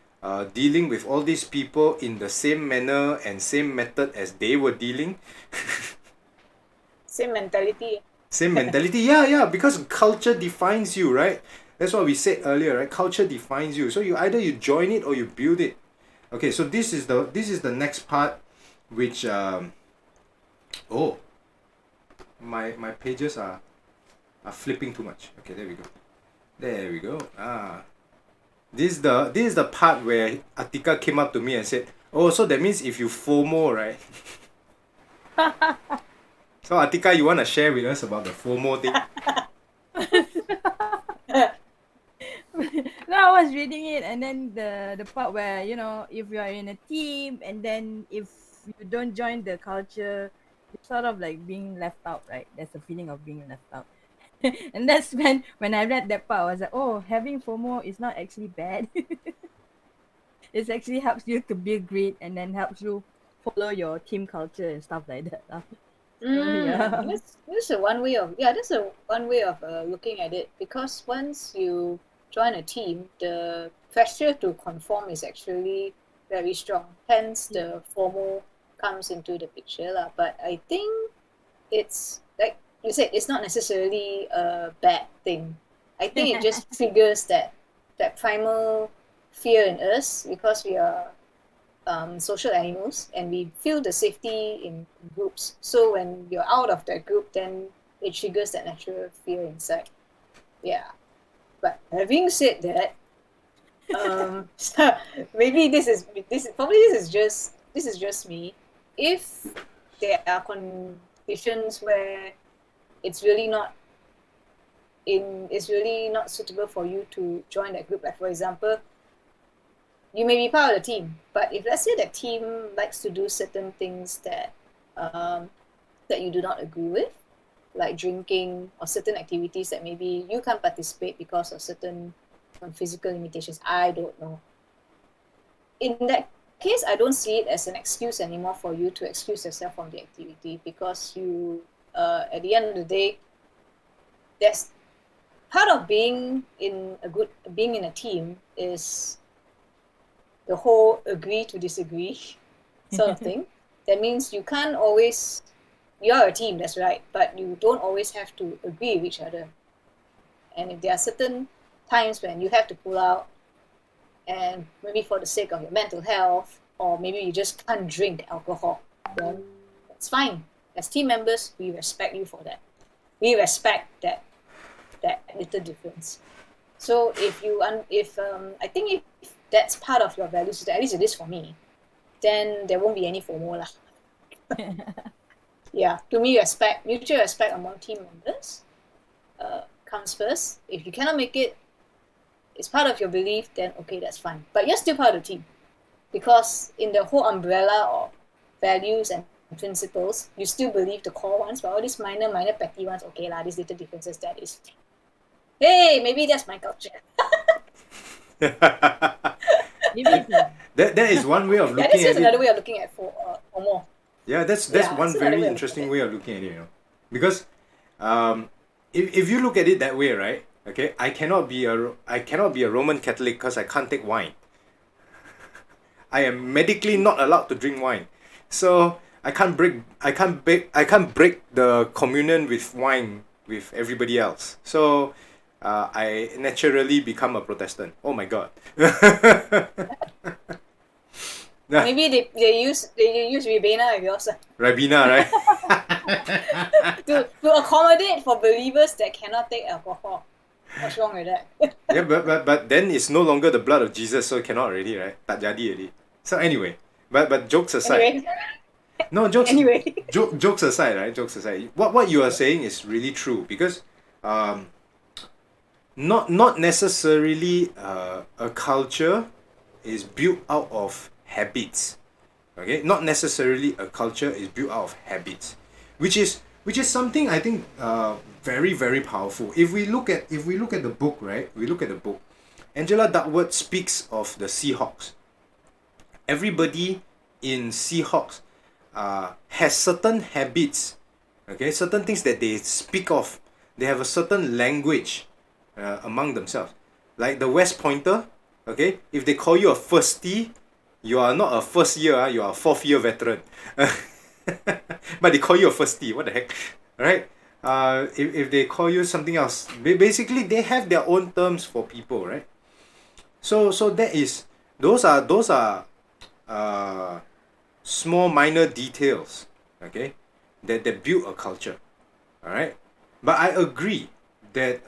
dealing with all these people in the same manner and same method as they were dealing. Same mentality. Same mentality. Yeah, because culture defines you, right? That's what we said earlier, right? Culture defines you. So either you join it or you build it. Okay, so this is the next part, which my pages are flipping too much. Okay, there we go. This is the part where Atika came up to me and said, oh, so that means if you FOMO, right? So Atika, you want to share with us about the FOMO thing? No, I was reading it, and then the part where if you are in a team, and then if you don't join the culture, you're sort of like being left out, right? There's a feeling of being left out. And that's when I read that part, I was like, oh, having FOMO is not actually bad. It actually helps you to build grit, and then helps you follow your team culture and stuff like that. So yeah. That's a one way of that's a one way of looking at it, because once you join a team, the pressure to conform is actually very strong. Hence, the FOMO comes into the picture, lah. But I think it's like you said, it's not necessarily a bad thing. I think it just triggers that primal fear in us, because we are social animals and we feel the safety in groups. So when you're out of that group, then it triggers that natural fear inside. Yeah. But having said that, so maybe this is just me. If there are conditions where it's really not suitable for you to join that group, like for example, you may be part of the team, but if let's say that team likes to do certain things that that you do not agree with, like drinking or certain activities that maybe you can't participate because of certain physical limitations, I don't know. In that case, I don't see it as an excuse anymore for you to excuse yourself from the activity, because you, at the end of the day, that's part of being in a team is the whole agree to disagree sort of thing. That means you can't always, you're a team, that's right, but you don't always have to agree with each other. And if there are certain times when you have to pull out, and maybe for the sake of your mental health, or maybe you just can't drink alcohol, then that's fine. As team members, we respect you for that. We respect that little difference. So if I think if that's part of your values, at least it is for me, then there won't be any FOMO lah. Yeah, to me, mutual respect among team members comes first. If you cannot make it, it's part of your belief, then okay, that's fine. But you're still part of the team, because in the whole umbrella of values and principles, you still believe the core ones, but all these minor petty ones, okay lah, these little differences, that is, hey, maybe that's my culture. That is one way of looking That's at just it. another way of looking at FOMO. Yeah, that's one that's another very way of interesting looking way of looking at it, you know. Because if you look at it that way, right? Okay, I cannot be a Roman Catholic because I can't take wine. I am medically not allowed to drink wine. So I can't break the communion with wine with everybody else. So I naturally become a Protestant. Oh my god. Maybe they use Ribena with yours Ribena, right? to accommodate for believers that cannot take alcohol. What's wrong with that? Yeah, but then it's no longer the blood of Jesus, so cannot already, right? Tak jadi already. So anyway, but jokes aside. Anyway. No, jokes Anyway. jokes aside, right? Jokes aside. What you are saying is really true, because not necessarily a culture is built out of habits. Okay? Not necessarily a culture is built out of habits. Which is something I think very, very powerful. If we look at the book, right? Angela Duckworth speaks of the Seahawks. Everybody in Seahawks has certain habits, okay, certain things that they speak of. They have a certain language among themselves. Like the West Pointer, okay, if they call you a firstie, you are not a first year, you are a fourth year veteran. But they call you a firstie, what the heck, right? If they call you something else, basically they have their own terms for people, right? So that is, those are small minor details, okay, that build a culture, all right. But I agree that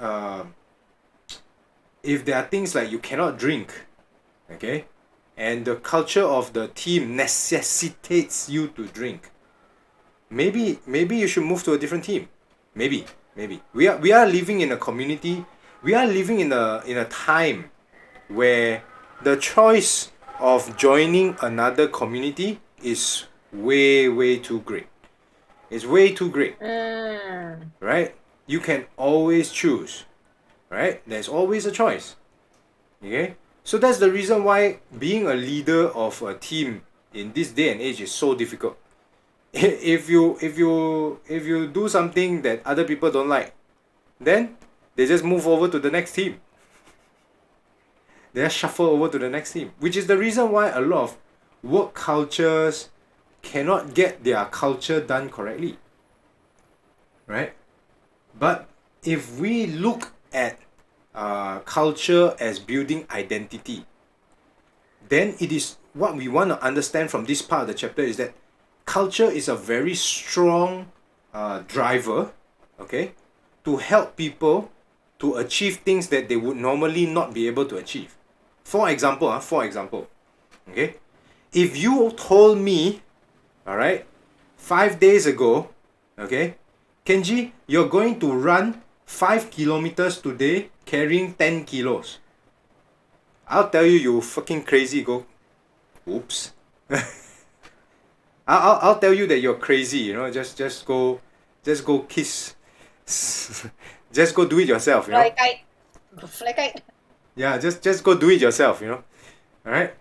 if there are things like you cannot drink, okay, and the culture of the team necessitates you to drink, maybe you should move to a different team. Maybe we are living in a community, we are living in a time where the choice of joining another community is way too great. It's way too great. Right? You can always choose. Right? There's always a choice. Okay? So that's the reason why being a leader of a team in this day and age is so difficult. If you do something that other people don't like, then they just move over to the next team. They just shuffle over to the next team, which is the reason why a lot of work cultures cannot get their culture done correctly, right? But if we look at culture as building identity, then it is what we want to understand from this part of the chapter is that culture is a very strong driver, okay, to help people to achieve things that they would normally not be able to achieve. For example, okay, if you told me, all right, 5 days ago, okay, Kenji, you're going to run 5 kilometers today carrying 10 kilos. I'll tell you fucking crazy. Go, oops. I'll tell you that you're crazy. You know, just go kiss. Just go do it yourself. You know. Like I. Yeah, just go do it yourself. You know. All right.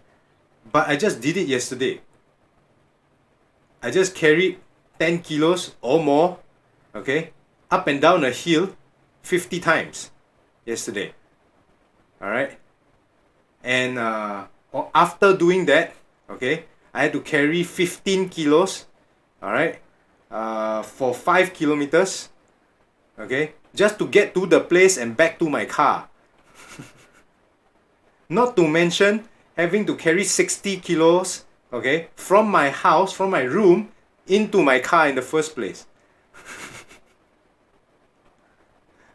But I just did it yesterday. I just carried 10 kilos or more, okay, up and down a hill 50 times. yesterday. All right. And after doing that, okay, I had to carry 15 kilos, all right, for 5 kilometers, okay, just to get to the place and back to my car. Not to mention having to carry 60 kilos, okay, from my house, from my room, into my car in the first place.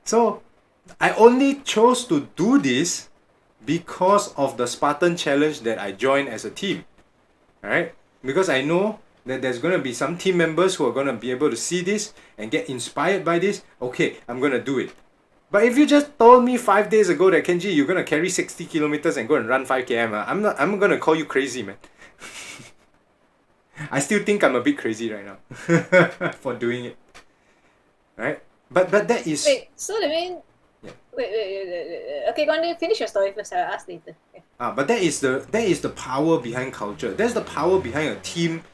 So I only chose to do this because of the Spartan challenge that I joined as a team. Alright? Because I know that there's going to be some team members who are going to be able to see this and get inspired by this. Okay, I'm going to do it. But if you just told me 5 days ago that Kenji, you're going to carry 60 kilometers and go and run 5 km, I'm going to call you crazy, man. I still think I'm a bit crazy right now for doing it. Right? But that is... Wait, so the main... Yeah. Wait. Okay, go on, finish your story first. I'll ask later. Yeah. But that is the power behind culture. That's the power behind a team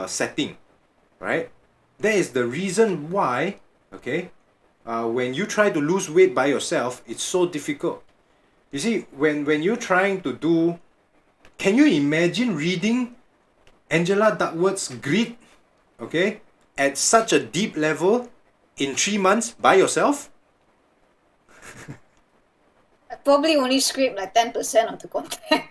setting, right? That is the reason why, okay, when you try to lose weight by yourself, it's so difficult. You see, when you're trying to do... Can you imagine reading Angela Duckworth's Grit, okay, at such a deep level in 3 months by yourself? I probably only scrape like 10% of the content.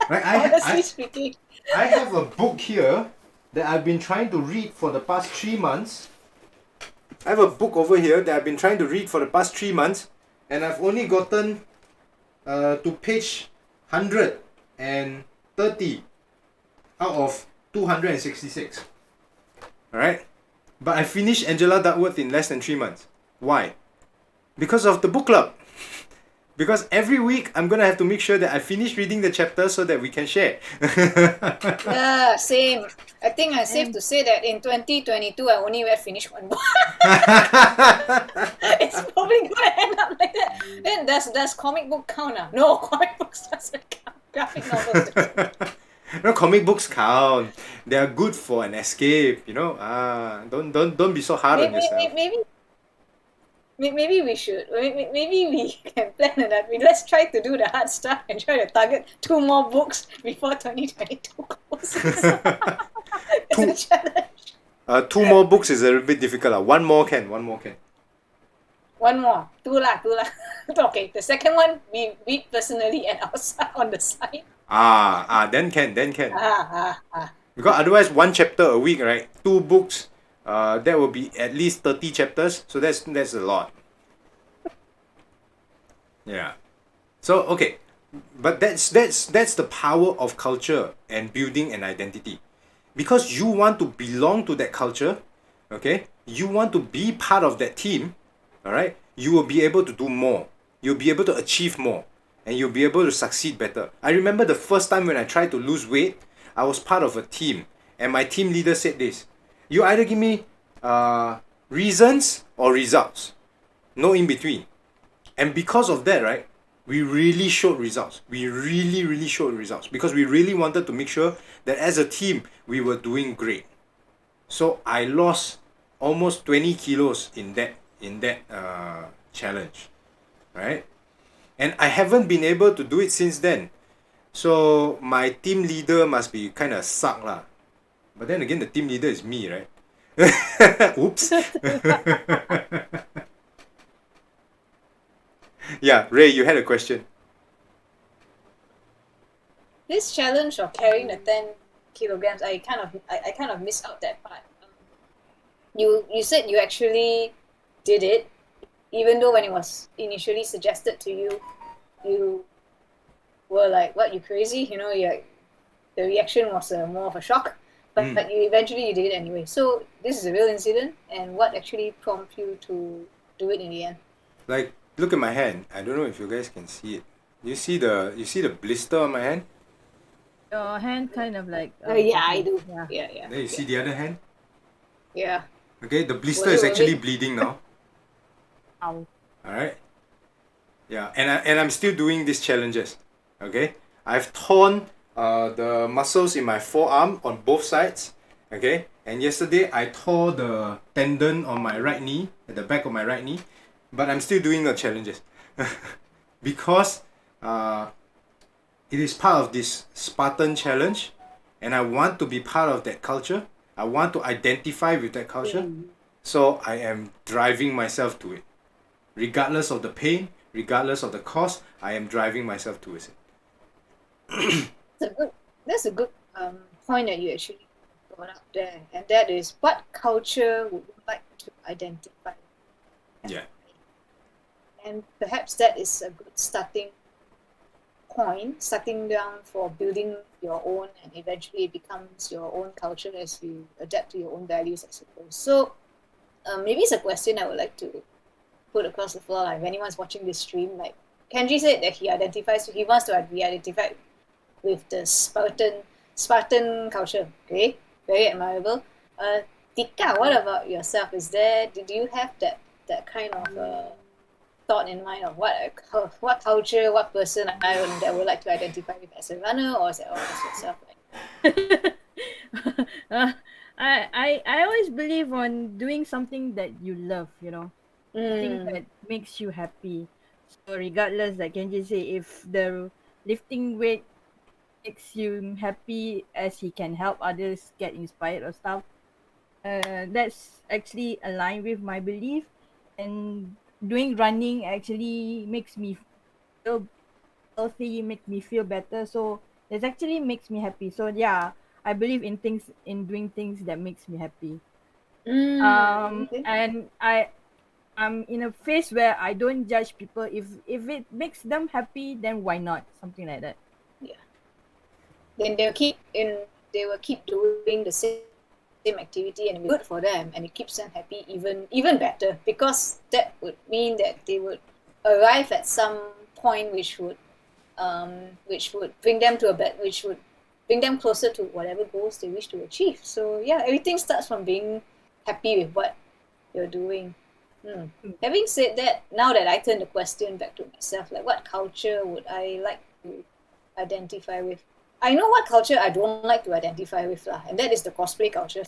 Right? Honestly speaking. I have a book here that I've been trying to read for the past 3 months. I have a book over here that I've been trying to read for the past 3 months, and I've only gotten to page 130 out of 266. Alright? But I finished Angela Duckworth in less than 3 months. Why? Because of the book club. Because every week I'm gonna have to make sure that I finish reading the chapter so that we can share. Yeah, same. I think I'm safe to say that in 2022 I only finished one book. It's probably gonna end up like that. Then does comic book count now? No, comic books doesn't count. Graphic novels doesn't. No, comic books count. They are good for an escape, you know. Don't be so hard on yourself. Maybe we should. Maybe we can plan that. Let's try to do the hard stuff and try to target 2 more books before 2022 closes. It's a challenge. 2 more books is a little bit difficult. 1 more can. 1 more can. 1 more. 2 lah. Okay, the second one we read personally and outside on the side. Then can. Because otherwise 1 chapter a week, right? 2 books. That will be at least 30 chapters, so that's a lot. Yeah. So okay, but that's the power of culture and building an identity, because you want to belong to that culture, okay? You want to be part of that team, all right? You will be able to do more. You'll be able to achieve more, and you'll be able to succeed better. I remember the first time when I tried to lose weight, I was part of a team, and my team leader said this. You either give me reasons or results. No in between. And because of that, right, we really showed results. We really showed results. Because we really wanted to make sure that as a team, we were doing great. So I lost almost 20 kilos in that challenge. Right? And I haven't been able to do it since then. So my team leader must be kind of suck lah. But then again, the team leader is me, right? Oops. Yeah, Ray, you had a question. This challenge of carrying the 10 kilograms, I kind of missed out that part. You said you actually did it, even though when it was initially suggested to you, you were like, "What? You crazy?" You know, the reaction was more of a shock. But you eventually did it anyway. So this is a real incident, and what actually prompted you to do it in the end? Like, look at my hand. I don't know if you guys can see it. You see the blister on my hand? Your hand kind of like... yeah, I do. Yeah. Then you see the other hand? Yeah. Okay, the blister is actually bleeding now. Ow. Alright? Yeah, and I'm still doing these challenges. Okay? I've torn the muscles in my forearm on both sides. Okay? And yesterday I tore the tendon on my right knee, at the back of my right knee. But I'm still doing the challenges. because it is part of this Spartan challenge, and I want to be part of that culture. I want to identify with that culture. So I am driving myself to it. Regardless of the pain, regardless of the cost, I am driving myself towards it. That's a good point that you actually brought up there, and that is, what culture would you like to identify? Yeah. And perhaps that is a good starting point, starting down for building your own, and eventually it becomes your own culture as you adapt to your own values, I suppose. So maybe it's a question I would like to put across the floor. Like, if anyone's watching this stream, like Kenji said that he wants to be identified with the Spartan culture. Okay, very admirable. Tika, what about yourself? Did you have that kind of thought in mind of what culture, what person that would like to identify with as a runner, or as yourself? I always believe on doing something that you love, something that makes you happy. So regardless, like Kenji say, if the lifting weight makes you happy as he can help others get inspired or stuff, that's actually aligned with my belief. And doing running actually makes me feel healthy, makes me feel better. So it actually makes me happy. So yeah, I believe in doing things that makes me happy. Okay. And I'm in a phase where I don't judge people. If it makes them happy, then why not? Something like that. Yeah. Then they will keep doing the same activity, and it will be good for them, and it keeps them happy even better, because that would mean that they would arrive at some point which would bring them closer to whatever goals they wish to achieve. So yeah, everything starts from being happy with what you're doing. Having said that, now that I turn the question back to myself, like, what culture would I like to identify with? I know what culture I don't like to identify with, and that is the cosplay culture.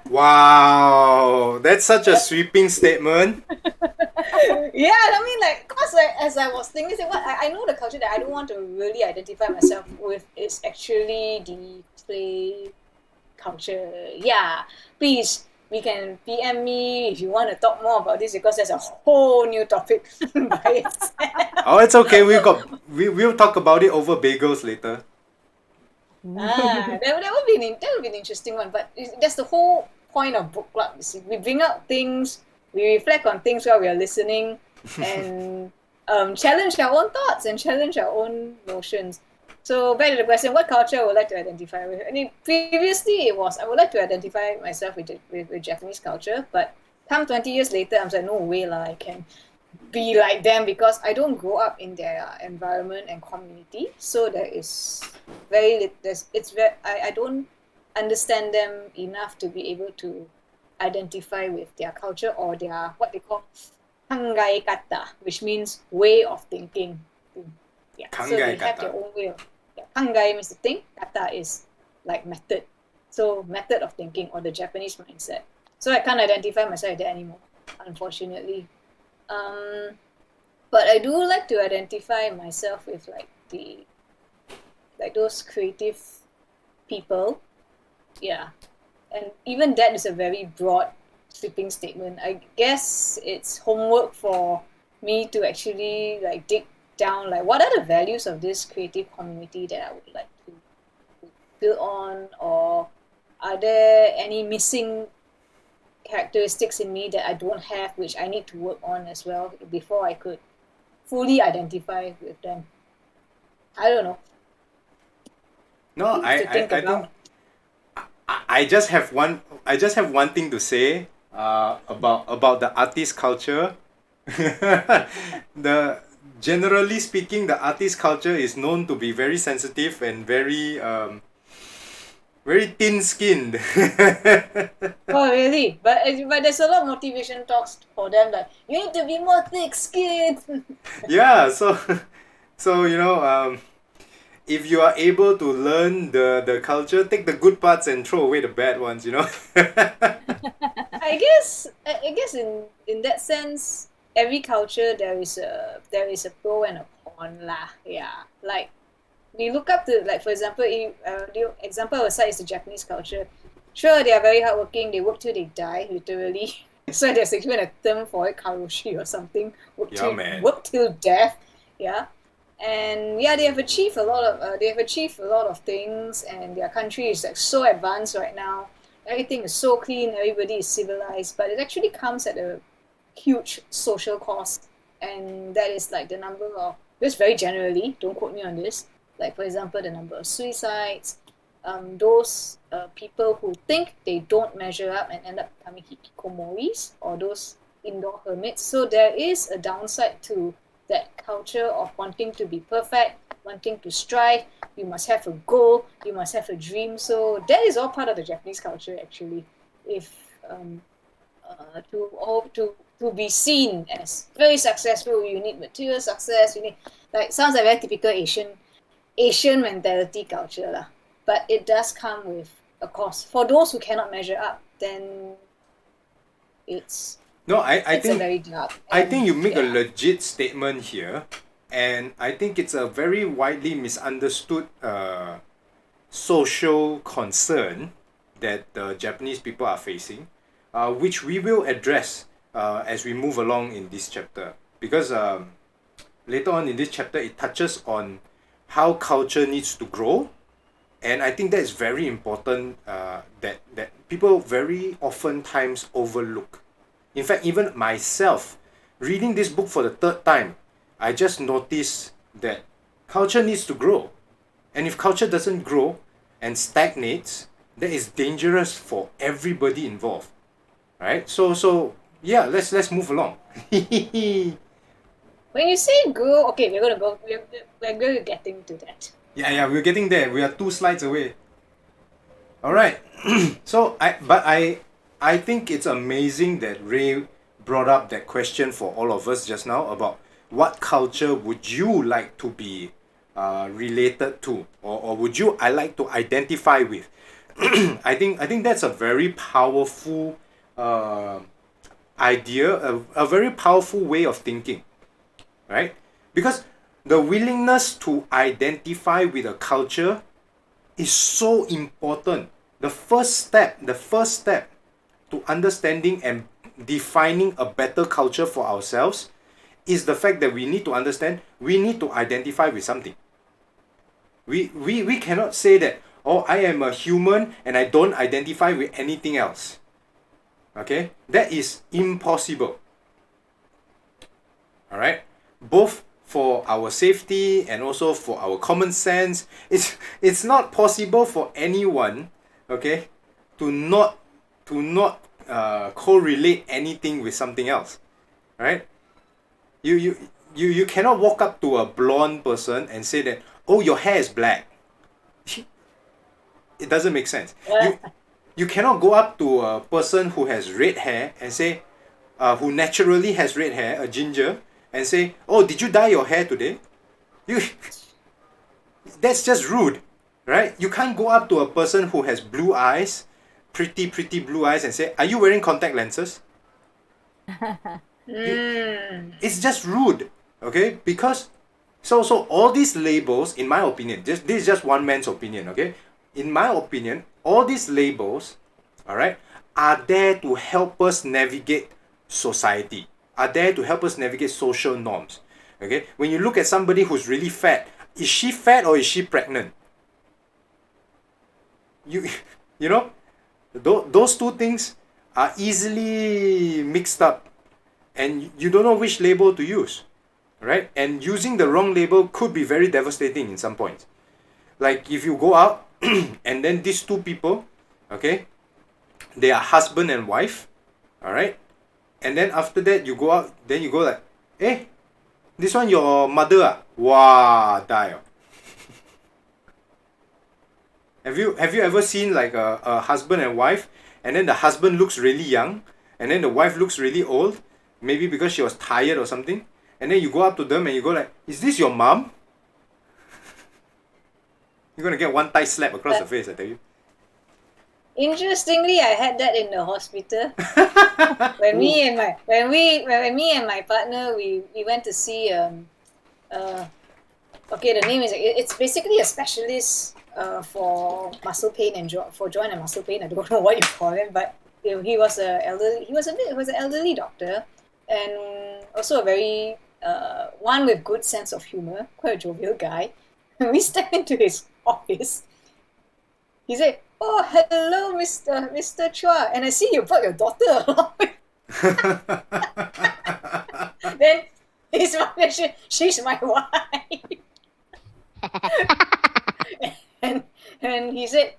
Wow, that's such a sweeping statement. Yeah, I mean, like, cause like, as I was thinking, I know the culture that I don't want to really identify myself with is actually the play culture. Yeah, please, we can PM me if you want to talk more about this, because there's a whole new topic by itself. Oh, it's okay. We'll talk about it over bagels later. That would be an interesting one. But that's the whole point of book club. You see, we bring out things, we reflect on things while we are listening, and challenge our own thoughts and challenge our own notions. So back to the question, what culture I would like to identify with? I mean, previously it was, I would like to identify myself with Japanese culture, but come 20 years later, I'm like, no way lah, I can be like them, because I don't grow up in their environment and community. So there is I don't understand them enough to be able to identify with their culture, or their, what they call kangai kata, which means way of thinking. Yeah, so they have their own way of, kangai means to think, kata is like method. So method of thinking, or the Japanese mindset. So I can't identify myself with that anymore, unfortunately. But I do like to identify myself with those creative people. Yeah. And even that is a very broad, sweeping statement. I guess it's homework for me to actually dig down, what are the values of this creative community that I would like to build on, or are there any missing characteristics in me that I don't have, which I need to work on as well before I could fully identify with them. I don't know. No, I think I just have one thing to say about the artist culture. Generally speaking, the artist culture is known to be very sensitive and very very thin-skinned. Oh, really? But there's a lot of motivation talks for them, like, you need to be more thick-skinned. Yeah, so if you are able to learn the culture, take the good parts and throw away the bad ones. I guess in that sense, every culture there is a pro and a con lah. Yeah, like we look up to, like, for example, the example I would cite is the Japanese culture. Sure, they are very hardworking. They work till they die, literally. So there's even a term for it, karoshi or something. Yeah, man. Work till death. Yeah, and yeah, they have achieved a lot of things, and their country is like so advanced right now. Everything is so clean. Everybody is civilized, but it actually comes at a huge social cost, and that is like the number of, just very generally, don't quote me on this, like for example the number of suicides, those people who think they don't measure up and end up becoming hikikomoris, or those indoor hermits. So there is a downside to that culture of wanting to be perfect, wanting to strive. You must have a goal, you must have a dream. So that is all part of the Japanese culture, actually. If to be seen as very successful, you need material success. You need, like, sounds like very typical Asian mentality culture lah. But it does come with a cost. For those who cannot measure up, then it's No, I a think very dark. I think you make a yeah. legit statement here, and I think it's a very widely misunderstood social concern that the Japanese people are facing, which we will address as we move along in this chapter. Because later on in this chapter, it touches on how culture needs to grow, and I think that is very important, that people very oftentimes overlook. In fact, even myself, reading this book for the third time, I just noticed that culture needs to grow. And if culture doesn't grow and stagnates, that is dangerous for everybody involved. Right? So yeah, let's move along. When you say grow, okay, we're going to getting to that. Yeah, we're getting there. We are 2 slides away. All right. So I think it's amazing that Ray brought up that question for all of us just now about what culture would you like to be related to, or would you like to identify with. I think that's a very powerful idea, a very powerful way of thinking, right? Because the willingness to identify with a culture is so important. The first step to understanding and defining a better culture for ourselves is the fact that we need to understand, we need to identify with something. We cannot say that, oh, I am a human and I don't identify with anything else. Okay? That is impossible. Alright? Both for our safety and also for our common sense, it's not possible for anyone, okay, to not correlate anything with something else, right? You cannot walk up to a blonde person and say that, oh, your hair is black. It doesn't make sense. You cannot go up to a person who has red hair and say, who naturally has red hair, a ginger, and say, oh, did you dye your hair today? That's just rude, right? You can't go up to a person who has blue eyes, pretty blue eyes, and say, are you wearing contact lenses? It's just rude, okay? Because so all these labels, in my opinion, this is just one man's opinion, okay? In my opinion, all these labels, all right, are there to help us navigate society, are there to help us navigate social norms. Okay, when you look at somebody who's really fat, is she fat or is she pregnant? You know, those two things are easily mixed up, and you don't know which label to use, right? And using the wrong label could be very devastating in some points. Like if you go out and then these two people, okay, they are husband and wife, all right, and then after that you go out, then you go like, eh, this one your mother ah? Wow, die. Have you ever seen like a husband and wife, and then the husband looks really young, and then the wife looks really old, maybe because she was tired or something, and then you go up to them and you go like, is this your mom? You're gonna get one tight slap across the face, I tell you. Interestingly, I had that in the hospital. When me and my partner we went to see okay, the name is it's basically a specialist for muscle pain and for joint and muscle pain. I don't know what you call it, but he was an elderly doctor, and also a very one with good sense of humor, quite a jovial guy. When we stepped into his office, he said, "Oh, hello, Mr. Chua, and I see you brought your daughter along." Then his mother, she's my wife. and he said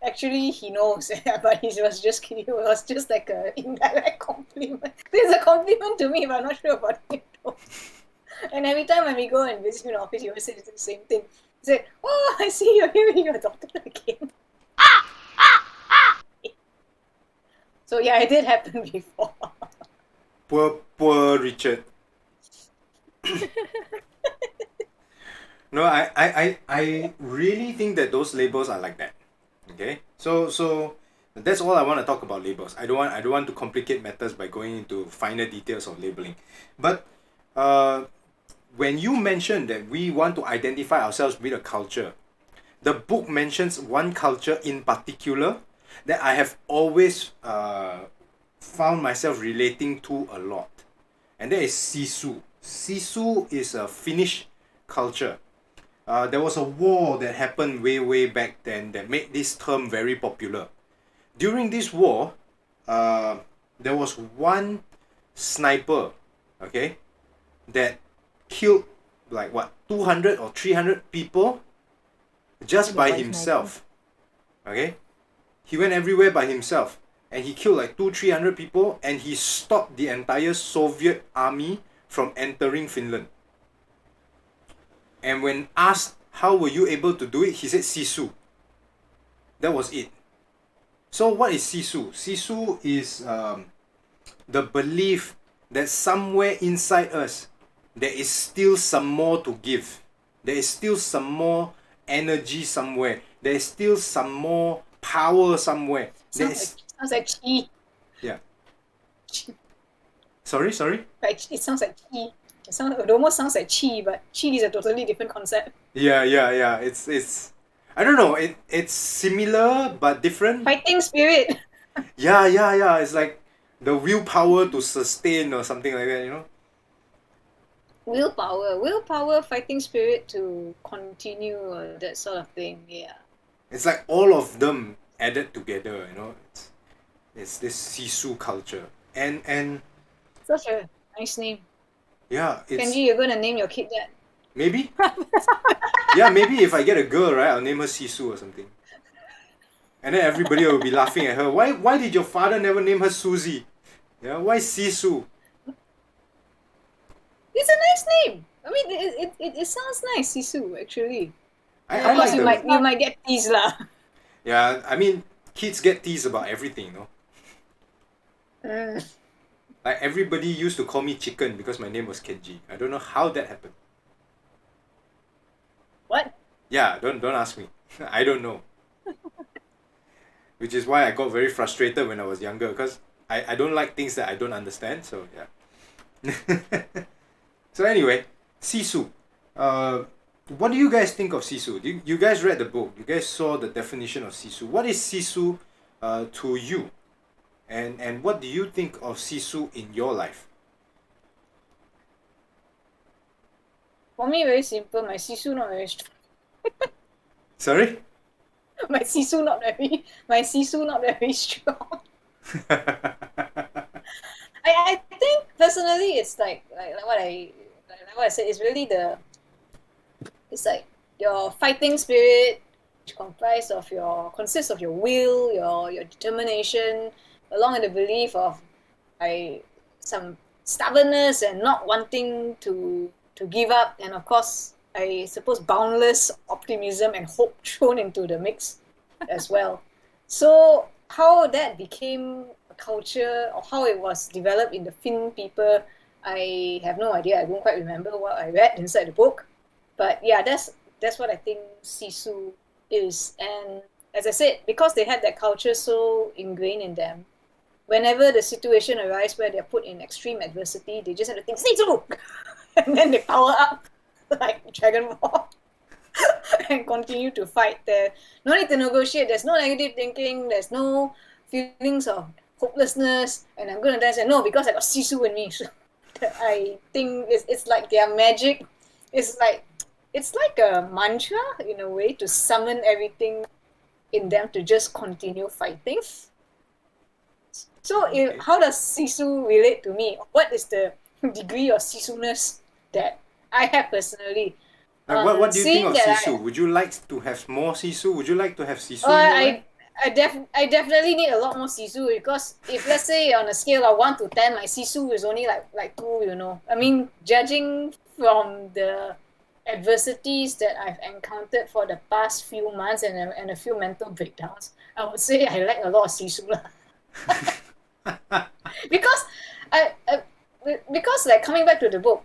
actually he knows, but he was just like a indirect compliment. It's a compliment to me, but I'm not sure about it though. And every time when we go and visit in the office, he always says the same thing. He said, "Oh, I see you're here with your daughter again." So yeah, it did happen before. Poor Richard. No, I really think that those labels are like that. Okay, so that's all I want to talk about labels. I don't want to complicate matters by going into finer details of labeling. But when you mentioned that we want to identify ourselves with a culture, the book mentions one culture in particular that I have always found myself relating to a lot, and that is Sisu. Sisu is a Finnish culture. There was a war that happened way back then that made this term very popular. During this war, there was one sniper, okay, that killed like what 200 or 300 people just by himself. Okay, he went everywhere by himself, and he killed like 300 people, and he stopped the entire Soviet army from entering Finland. And when asked how were you able to do it, he said Sisu. That was it. So what is Sisu? Sisu is the belief that somewhere inside us there is still some more to give. There is still some more energy somewhere. There is still some more power somewhere. Sounds like chi. Yeah. Sorry? It sounds like chi. It almost sounds like chi, but chi is a totally different concept. Yeah. It's I don't know. It's similar but different. Fighting spirit. Yeah. It's like the willpower to sustain or something like that, you know? Willpower, fighting spirit to continue, that sort of thing. Yeah. It's like all of them added together, you know? It's this Sisu culture. And Such a nice name. yeah, it's Kenji, you're gonna name your kid that. maybe. Yeah, maybe if I get a girl, right, I'll name her Sisu or something. And then everybody will be laughing at her. Why did your father never name her Susie? Yeah, why Sisu? It's a nice name. I mean, it sounds nice, Sisu, actually. I Of course, like you might get teased lah. Yeah, I mean, kids get teased about everything, you know? Like, everybody used to call me Chicken because my name was Kenji. I don't know how that happened. What? Yeah, don't ask me. I don't know. Which is why I got very frustrated when I was younger, because I don't like things that I don't understand, so yeah. So anyway, Sisu. What do you guys think of Sisu? You guys read the book. You guys saw the definition of Sisu. What is Sisu to you? And what do you think of Sisu in your life? For me, very simple. My Sisu not very strong. Sorry? My Sisu not very strong. I think personally, it's like what I said. It's really it's like your fighting spirit, which consists of your will, your determination, along with the belief of some stubbornness and not wanting to give up, and of course, I suppose boundless optimism and hope thrown into the mix as well. So how that became a culture, or how it was developed in the Finn people, I have no idea. I don't quite remember what I read inside the book. But yeah, that's what I think Sisu is. And as I said, because they had that culture so ingrained in them, whenever the situation arises where they're put in extreme adversity, they just have to think, Sisu! And then they power up like Dragon Ball and continue to fight there. No need to negotiate, there's no negative thinking, there's no feelings of hopelessness, and I'm gonna dance. And no, because I got Sisu in me. So I think it's like their magic. It's like a mantra in a way to summon everything in them to just continue fighting. So Okay. how does Sisu relate to me? What is the degree of Sisuness that I have personally? Like what do you think Seeing of that Sisu? Would you like to have more Sisu? Would you like to have Sisu I, in your life? I definitely need a lot more Sisu, because if let's say on a scale of 1 to 10, my Sisu is only like 2, you know. I mean, judging from the adversities that I've encountered for the past few months and a few mental breakdowns, I would say I lack a lot of Sisu lah. because I because like coming back to the book,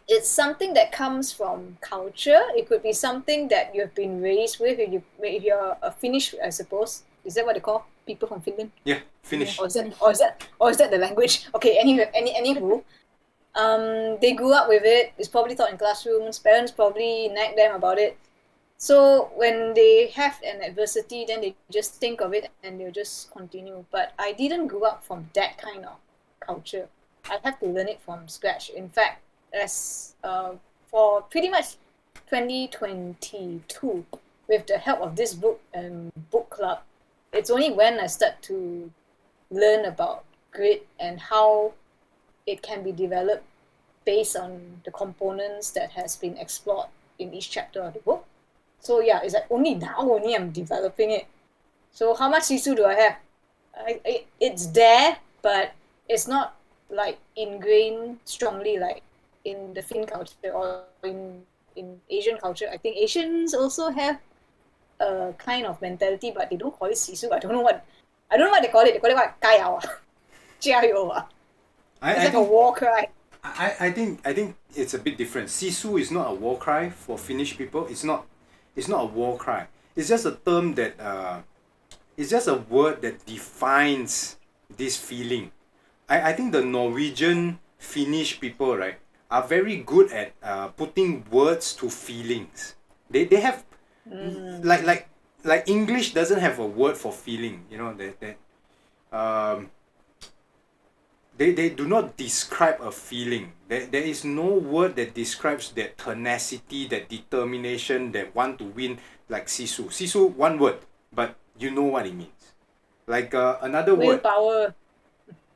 it's something that comes from culture. It could be something that you've been raised with. If you're a Finnish, I suppose, is that what they call people from Finland? Yeah, finish. Or is that the language? Okay, anywho, they grew up with it. It's probably taught in classrooms. Parents probably nag them about it. So when they have an adversity, then they just think of it and they'll just continue. But I didn't grow up from that kind of culture. I had to learn it from scratch. In fact, as for pretty much 2022, with the help of this book and book club, it's only when I start to learn about grit and how it can be developed based on the components that has been explored in each chapter of the book. So yeah, it's like only I'm developing it. So how much Sisu do I have? It's there, but it's not like ingrained strongly like in the Finn culture or in Asian culture. I think Asians also have a kind of mentality, but they don't call it Sisu. I don't know what they call it. They call it what? 加油 ah. 加油 ah. It's like a war cry. I think it's a bit different. Sisu is not a war cry for Finnish people. It's not a war cry. It's just a term that it's just a word that defines this feeling. I think the Norwegian Finnish people, right, are very good at putting words to feelings. They have like English doesn't have a word for feeling, you know, they do not describe a feeling. There is no word that describes that tenacity, that determination, that want to win like Sisu. Sisu, one word, but you know what it means. Like another word. Willpower.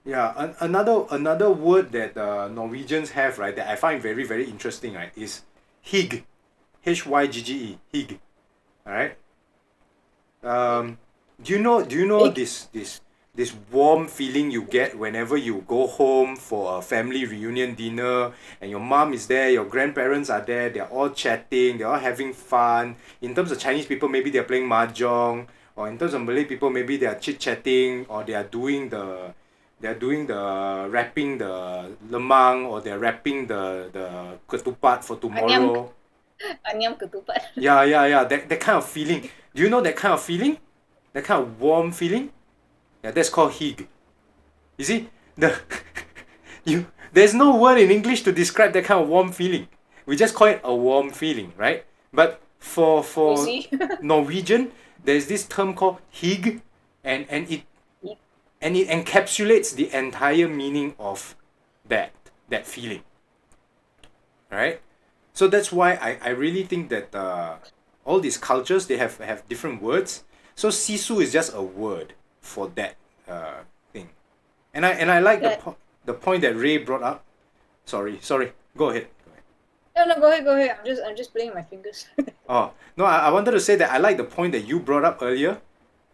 Yeah, another word that Norwegians have, right, that I find very, very interesting, right, is hygge. Hygge. Hygge. Alright? Do you know this warm feeling you get whenever you go home for a family reunion dinner and your mom is there, your grandparents are there, they're all chatting, they're all having fun. In terms of Chinese people, maybe they're playing mahjong, or in terms of Malay people, maybe they're chit-chatting, or they're doing the wrapping the lemang, or they're wrapping the ketupat for tomorrow. Anyam ketupat. Yeah, that kind of feeling. Do you know that kind of feeling? That kind of warm feeling? Yeah, that's called hygge. You see, there's no word in English to describe that kind of warm feeling. We just call it a warm feeling, right? But for Norwegian, there's this term called hygge, and it encapsulates the entire meaning of that feeling. Right? So that's why I really think that all these cultures, they have different words. So Sisu is just a word for that thing. And I like the point that Ray brought up. Sorry. Go ahead. No, go ahead. I'm just playing my fingers. Oh, no, I wanted to say that I like the point that you brought up earlier,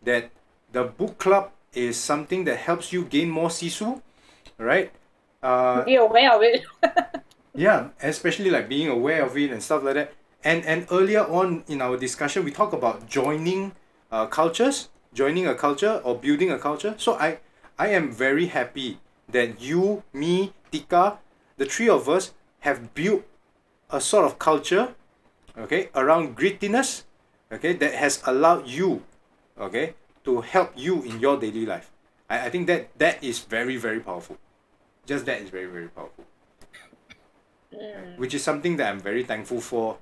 that the book club is something that helps you gain more Sisu, right? Be aware of it. Yeah, especially like being aware of it and stuff like that. And earlier on in our discussion, we talked about joining cultures, joining a culture or building a culture. So I am very happy that you, me, Tika, the three of us have built a sort of culture, okay, around grittiness, okay, that has allowed you, okay, to help you in your daily life. I think that is very, very powerful. Just that is very, very powerful. Which is something that I'm very thankful for.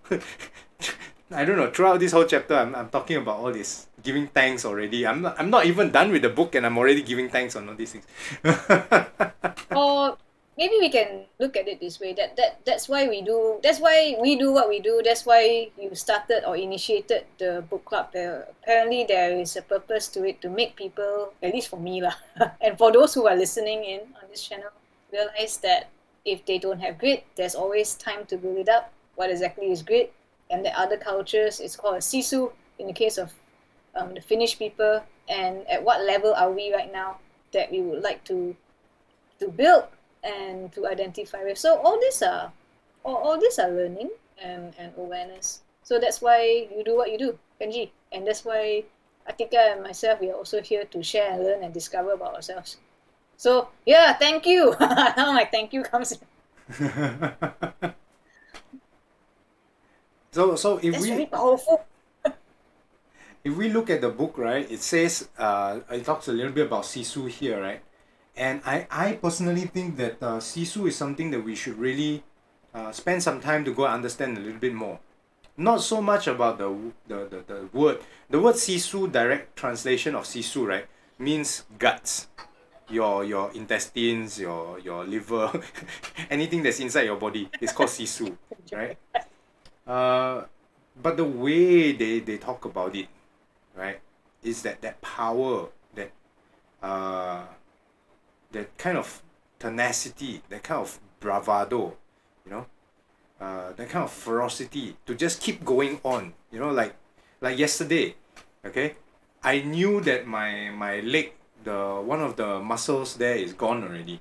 I don't know, throughout this whole chapter, I'm talking about all this, giving thanks already. I'm not even done with the book and I'm already giving thanks on all these things. Or maybe we can look at it this way, that's why we do what we do. That's why you started or initiated the book club. Apparently there is a purpose to it, to make people, at least for me lah, and for those who are listening in on this channel, realize that if they don't have grit, there's always time to build it up. What exactly is grit? And the other cultures, it's called a sisu in the case of the Finnish people. And at what level are we right now that we would like to build and to identify with? So all these are learning and awareness. So that's why you do what you do, Benji, and that's why Atika and myself, we are also here to share and learn and discover about ourselves. So yeah, thank you. Now my thank you comes in. So if That's we very powerful. if we look at the book, right, it says it talks a little bit about sisu here, right? And I personally think that sisu is something that we should really spend some time to go understand a little bit more. Not so much about the word. The word sisu, direct translation of sisu, right, means guts. Your intestines, your liver, anything that's inside your body is called sisu, right? But the way they talk about it, right, is that power, that kind of tenacity, that kind of bravado, you know, that kind of ferocity to just keep going on, you know, like yesterday, okay, I knew that my leg, the one of the muscles there is gone already,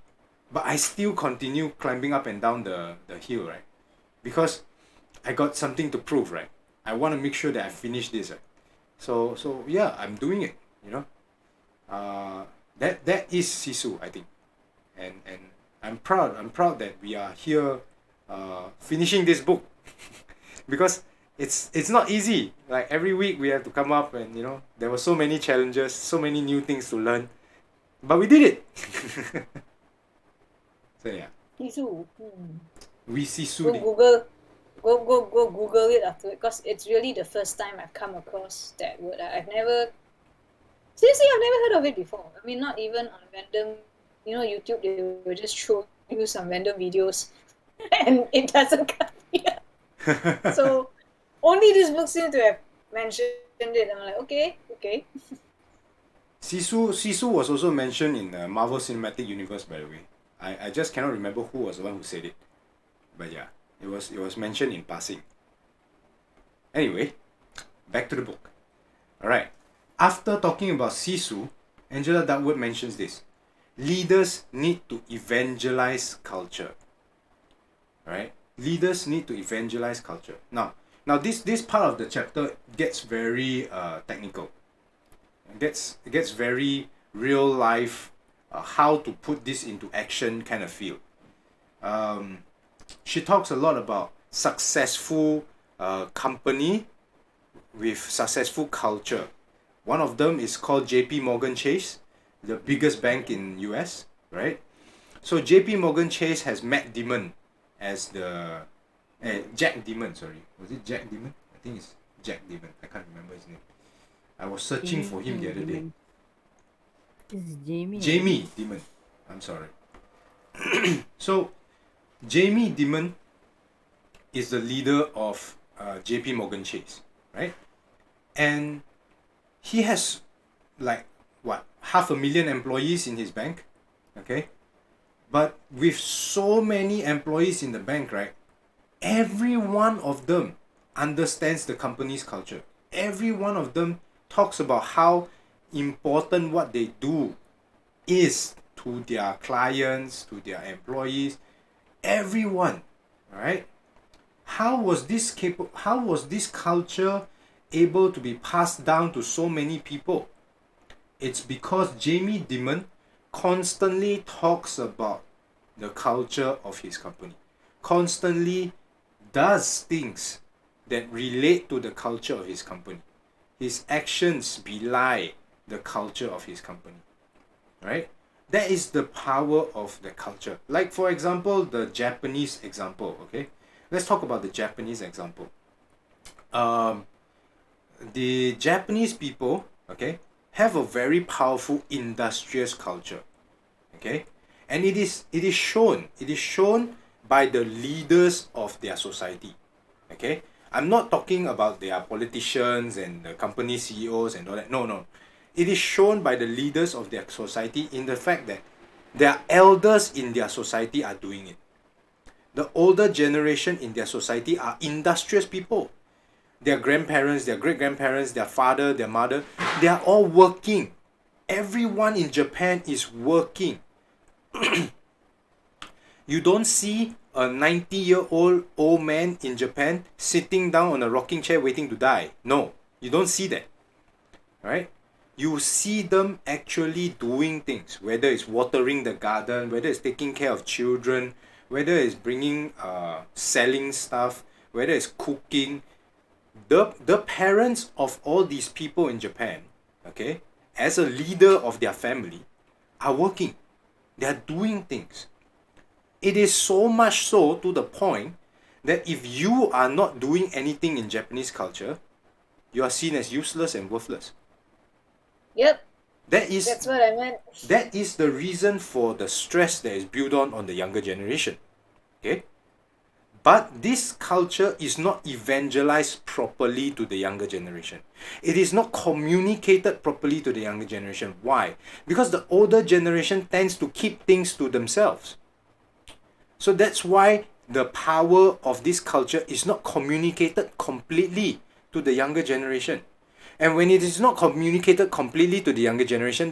but I still continue climbing up and down the hill, right, because I got something to prove, right. I want to make sure that I finish this, right? So yeah, I'm doing it, you know. That is sisu, I think, and I'm proud that we are here finishing this book because it's not easy. Like every week we have to come up, and you know, there were so many challenges, so many new things to learn, but we did it. So yeah, Sisu. we sisu Go Google it after, because it's really the first time I've come across that word. I've never heard of it before. I mean, not even on random, YouTube, they will just show you some random videos and it doesn't come here. So only this book seems to have mentioned it. I'm like, okay. Sisu was also mentioned in the Marvel Cinematic Universe, by the way. I just cannot remember who was the one who said it. But yeah, it was mentioned in passing. Anyway, back to the book. Alright. After talking about Sisu, Angela Duckworth mentions this. Leaders need to evangelize culture. Alright? Leaders need to evangelize culture. Now this part of the chapter gets very technical. It gets very real life, how to put this into action kind of feel. She talks a lot about successful company with successful culture. One of them is called JP Morgan Chase, the biggest bank in US, right? So JP Morgan Chase has Matt Damon as the Jack Damon, sorry. Was it Jack Damon? I think it's Jack Damon. I can't remember his name. I was searching for him the other day. This is Jamie. Jamie Dimon. I'm sorry. So, Jamie Dimon is the leader of JP Morgan Chase, right? And he has like 500,000 employees in his bank, okay? But with so many employees in the bank, right? Every one of them understands the company's culture. Every one of them talks about how important what they do is to their clients, to their employees, everyone, right? How was this culture able to be passed down to so many people? It's because Jamie Dimon constantly talks about the culture of his company, constantly does things that relate to the culture of his company. his actions belie the culture of his company, right? That is the power of the culture. Like for example, the Japanese example, okay? Let's talk about the Japanese example. Um, the Japanese people, okay, have a very powerful industrious culture, okay, and it is shown by the leaders of their society, okay. I'm not talking about their politicians and the company CEOs and all that. No, no, it is shown by the leaders of their society in the fact that their elders in their society are doing it. The older generation in their society are industrious people. Their grandparents, their great grandparents, their father, their mother, they are all working. Everyone in Japan is working. You don't see a 90-year-old old man in Japan sitting down on a rocking chair waiting to die. No, you don't see that. Right? You see them actually doing things, whether it's watering the garden, whether it's taking care of children, whether it's selling stuff, whether it's cooking. The parents of all these people in Japan, okay, as a leader of their family, are working. They are doing things. It is so much so to the point that if you are not doing anything in Japanese culture, you are seen as useless and worthless. Yep, That's what I meant. That is the reason for the stress that is built on the younger generation. Okay? But this culture is not evangelized properly to the younger generation. It is not communicated properly to the younger generation. Why? Because the older generation tends to keep things to themselves. So that's why the power of this culture is not communicated completely to the younger generation. And when it is not communicated completely to the younger generation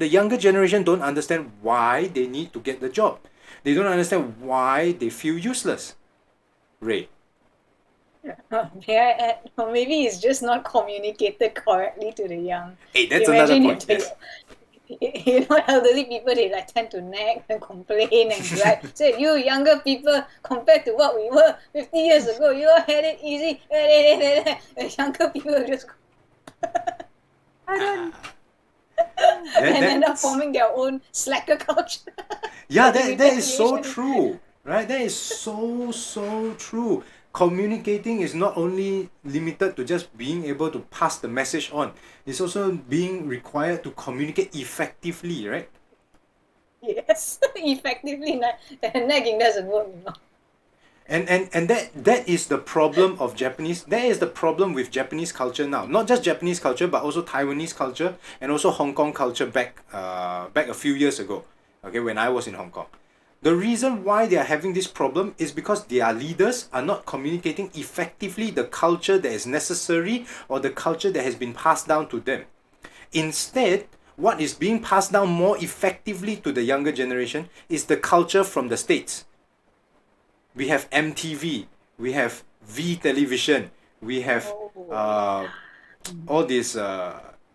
don't understand why they need to get the job. They don't understand why they feel useless. Ray. May I add? Or maybe it's just not communicated correctly to the young. Hey, that's another Imagine point. Yes. Elderly people, they like tend to nag and complain and gripe. So you younger people, compared to what we were 50 years ago, you all had it easy. The younger people just I don't. and end up forming their own slacker culture. Yeah, that is so true, right? That is so true. Communicating is not only limited to just being able to pass the message on. It's also being required to communicate effectively, right? Yes, effectively. Nagging doesn't work, you know. And that is the problem of Japanese. That is the problem with Japanese culture now. Not just Japanese culture, but also Taiwanese culture and also Hong Kong culture back a few years ago. Okay, when I was in Hong Kong. The reason why they are having this problem is because their leaders are not communicating effectively the culture that is necessary or the culture that has been passed down to them. Instead, what is being passed down more effectively to the younger generation is the culture from the States. We have MTV, we have V television, we have all these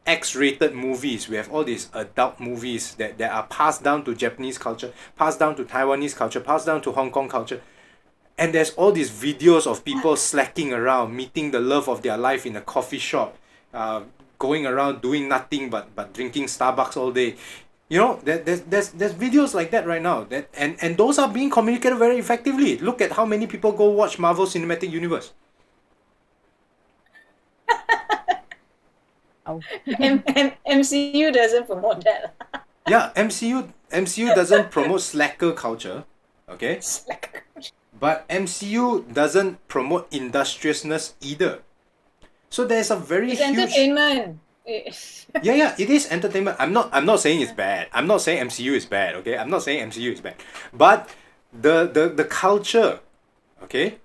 X-rated movies, we have all these adult movies that are passed down to Japanese culture, passed down to Taiwanese culture, passed down to Hong Kong culture. And there's all these videos of people slacking around, meeting the love of their life in a coffee shop, going around doing nothing but drinking Starbucks all day. You know, there's videos like that right now. And those are being communicated very effectively. Look at how many people go watch Marvel Cinematic Universe. Oh. MCU doesn't promote that. Yeah, MCU doesn't promote slacker culture, okay? Slacker culture. But MCU doesn't promote industriousness either. So there's a very It's huge entertainment. yeah, it is entertainment. I'm not saying it's bad. I'm not saying MCU is bad, okay? I'm not saying MCU is bad. But the culture, okay,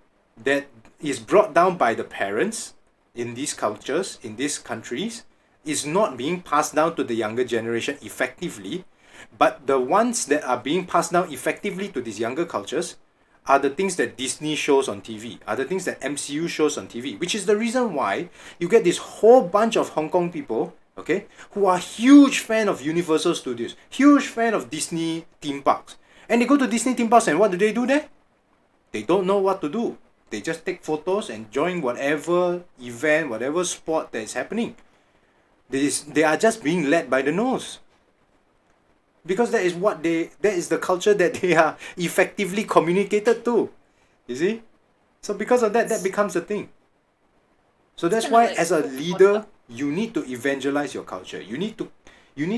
that is brought down by the parents in these cultures, in these countries, is not being passed down to the younger generation effectively. But the ones that are being passed down effectively to these younger cultures are the things that Disney shows on TV, are the things that MCU shows on TV, which is the reason why you get this whole bunch of Hong Kong people, okay, who are huge fan of Universal Studios, huge fan of Disney theme parks. And they go to Disney theme parks and what do there? They don't know what to do. They just take photos and join whatever event, whatever sport that is happening. They are just being led by the nose. Because that is the culture that they are effectively communicated to. You see? So because of that, that becomes a thing. So that's why as a leader, you need to evangelize your culture. You need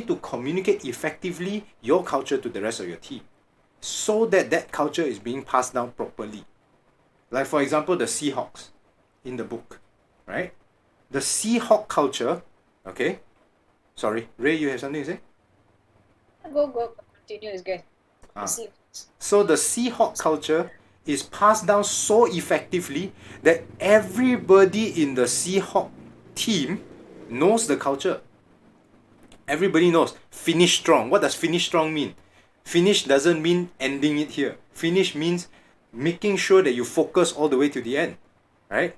to communicate effectively your culture to the rest of your team, so that that culture is being passed down properly. Like for example, the Seahawks in the book, right? The Seahawk culture, okay? Sorry, Ray, you have something to say? Go. Continue, is good. Ah. So the Seahawk culture is passed down so effectively that everybody in the Seahawk team knows the culture. Everybody knows. Finish strong. What does finish strong mean? Finish doesn't mean ending it here. Finish means making sure that you focus all the way to the end, right?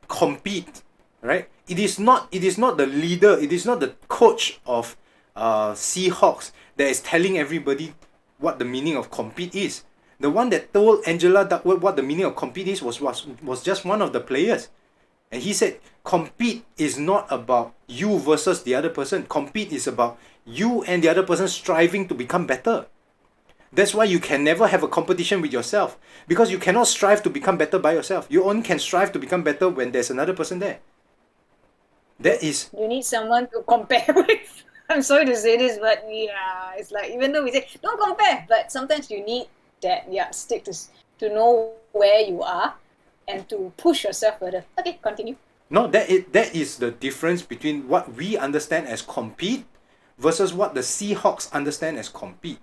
Compete, right? It is not the leader, it is not the coach of Seahawks that is telling everybody what the meaning of compete is. The one that told Angela Duckworth what the meaning of compete is was just one of the players. And he said, compete is not about you versus the other person. Compete is about you and the other person striving to become better. That's why you can never have a competition with yourself, because you cannot strive to become better by yourself. You only can strive to become better when there's another person there. That is... You need someone to compare with. I'm sorry to say this, but yeah, it's like, even though we say don't compare, but sometimes you need that stick to know where you are and to push yourself further. Okay, continue. No, that is the difference between what we understand as compete versus what the Seahawks understand as compete.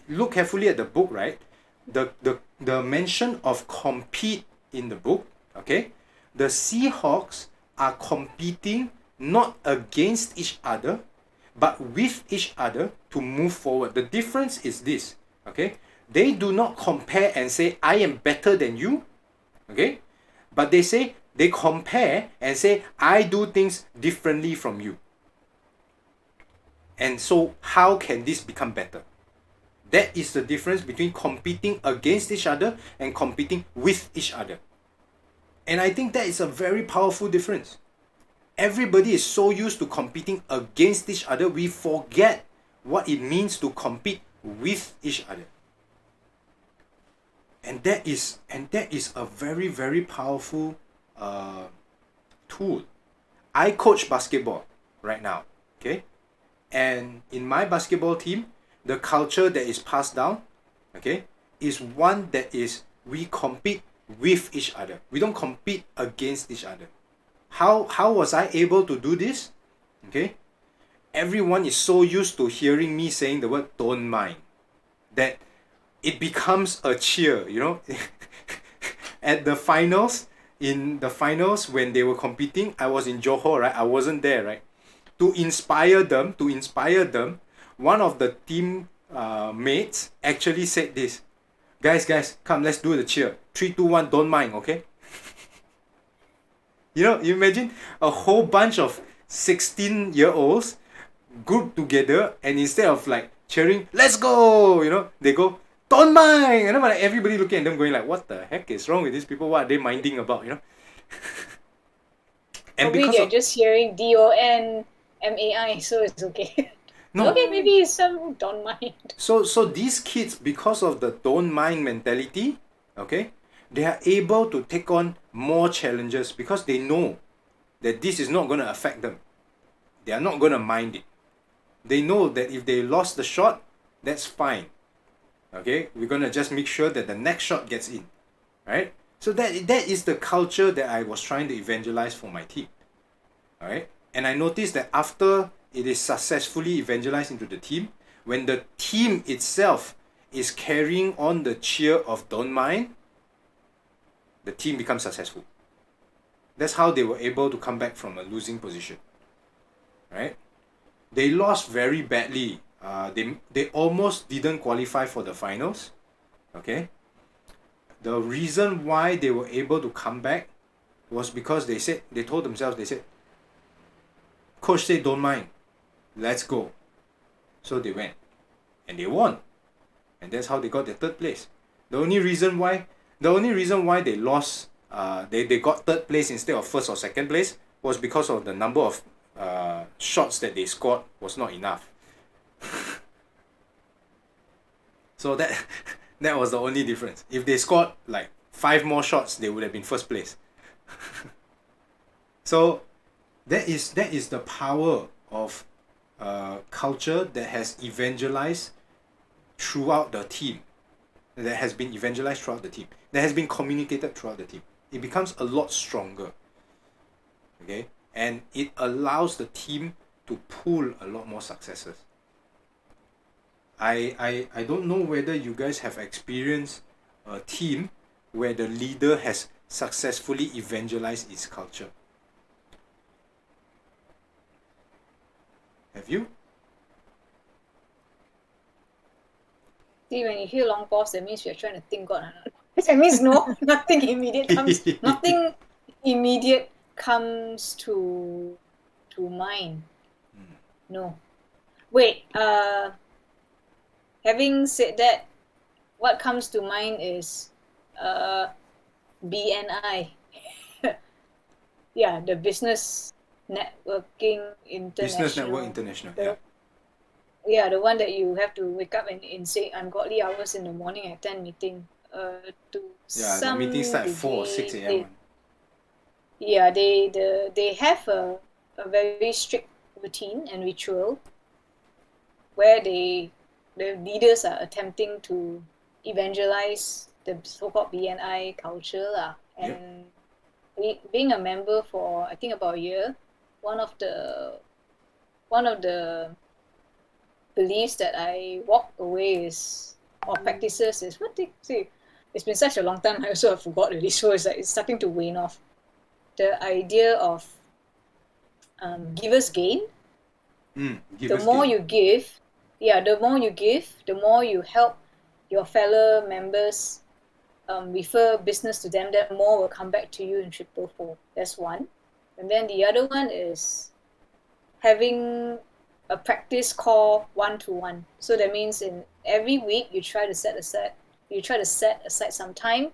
Look carefully at the book, right? The mention of compete in the book, okay? The Seahawks are competing not against each other, but with each other to move forward. The difference is this, okay? They do not compare and say, I am better than you, okay? But they compare and say, I do things differently from you. And so how can this become better? That is the difference between competing against each other and competing with each other. And I think that is a very powerful difference. Everybody is so used to competing against each other, we forget what it means to compete with each other. And that is a very, very powerful tool. I coach basketball right now, okay? And in my basketball team, the culture that is passed down, okay, is one that is we compete with each other. We don't compete against each other. How was I able to do this? Okay, everyone is so used to hearing me saying the word don't mind that it becomes a cheer, you know. At the finals, in the finals when they were competing, I was in Johor, right? I wasn't there, right? To inspire them, one of the team mates actually said this, guys, come, let's do the cheer. 3, 2, 1, don't mind, okay? You know, you imagine a whole bunch of 16-year-olds grouped together, and instead of like cheering, let's go, you know, they go, don't mind. And I'm like, everybody looking at them going like, what the heck is wrong with these people? What are they minding about, you know? And probably they're just hearing DONMAI, so it's okay. No. Okay, maybe some don't mind. So these kids, because of the don't mind mentality, okay, they are able to take on more challenges because they know that this is not going to affect them. They are not going to mind it. They know that if they lost the shot, that's fine. Okay, we're going to just make sure that the next shot gets in, right? So that is the culture that I was trying to evangelize for my team. All right, and I noticed that after it is successfully evangelized into the team, when the team itself is carrying on the cheer of don't mind, the team becomes successful. That's how they were able to come back from a losing position, right? They lost very badly. They almost didn't qualify for the finals, okay? The reason why they were able to come back was because they told themselves, coach said don't mind, let's go. So they went and they won, and that's how they got their third place. The only reason why they lost, they got third place instead of first or second place was because of the number of shots that they scored was not enough. So that was the only difference. If they scored like 5 more shots, they would have been first place. So that is the power of culture that has evangelized throughout the team. That has been evangelized throughout the team. That has been communicated throughout the team. It becomes a lot stronger. Okay? And it allows the team to pull a lot more successes. I don't know whether you guys have experienced a team where the leader has successfully evangelized its culture. Have you? See, when you hear long pause, that means you're trying to think God. That means no, nothing immediate comes to mind. No. Wait, having said that, what comes to mind is BNI. Yeah, the Business Networking International. Business Network International. The, yeah, the one that you have to wake up in say ungodly hours in the morning and attend meeting. To the meeting start at 4 or 6 a.m. Yeah, they have a very strict routine and ritual where the leaders are attempting to evangelize the so-called BNI culture and being a member for I think about a year, one of the beliefs that I walked away is or practices is what they say. It's been such a long time I also have forgot already, so it's like it's starting to wane off. The idea of givers gain. The more you give, the more you help your fellow members refer business to them, then more will come back to you in triple fold. That's one. And then the other one is having a practice call 1-to-1. So that means in every week you try to set aside some time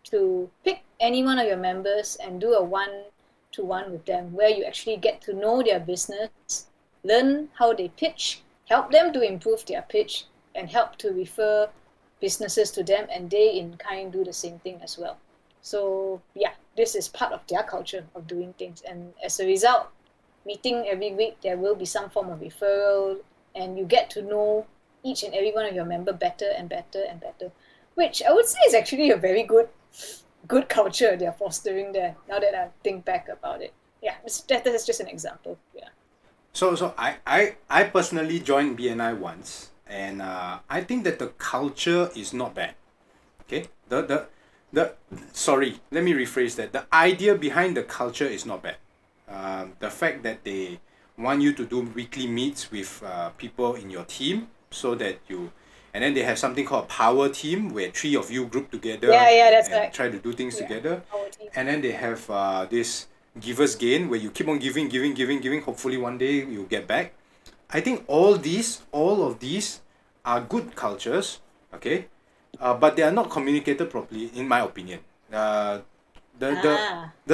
to pick any one of your members and do a 1-to-1 with them where you actually get to know their business, learn how they pitch, help them to improve their pitch, and help to refer businesses to them, and they in kind do the same thing as well. So yeah, this is part of their culture of doing things, and as a result, meeting every week there will be some form of referral, and you get to know each and every one of your member better and better and better, which I would say is actually a very good culture they're fostering there, now that I think back about it. Yeah, that is just an example. Yeah. So I personally joined BNI once, and I think that the culture is not bad. Okay, sorry, let me rephrase that. The idea behind the culture is not bad. The fact that they want you to do weekly meets with people in your team, so that and then they have something called a power team where 3 of you group together that's and right. try to do things together. And then they have this giver's gain where you keep on giving. Hopefully one day you'll get back. I think all of these are good cultures, okay, but they are not communicated properly, in my opinion. The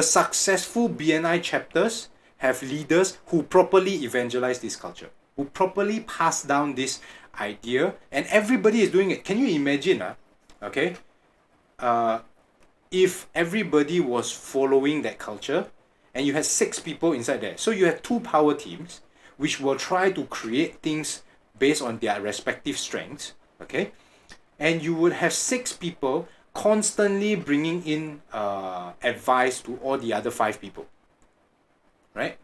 successful BNI chapters have leaders who properly evangelize this culture, who properly pass down this idea, and everybody is doing it. Can you imagine? Okay, if everybody was following that culture, and you had 6 people inside there, so you have 2 power teams, which will try to create things based on their respective strengths, okay, and you would have 6 people constantly bringing in advice to all the other 5 people, right?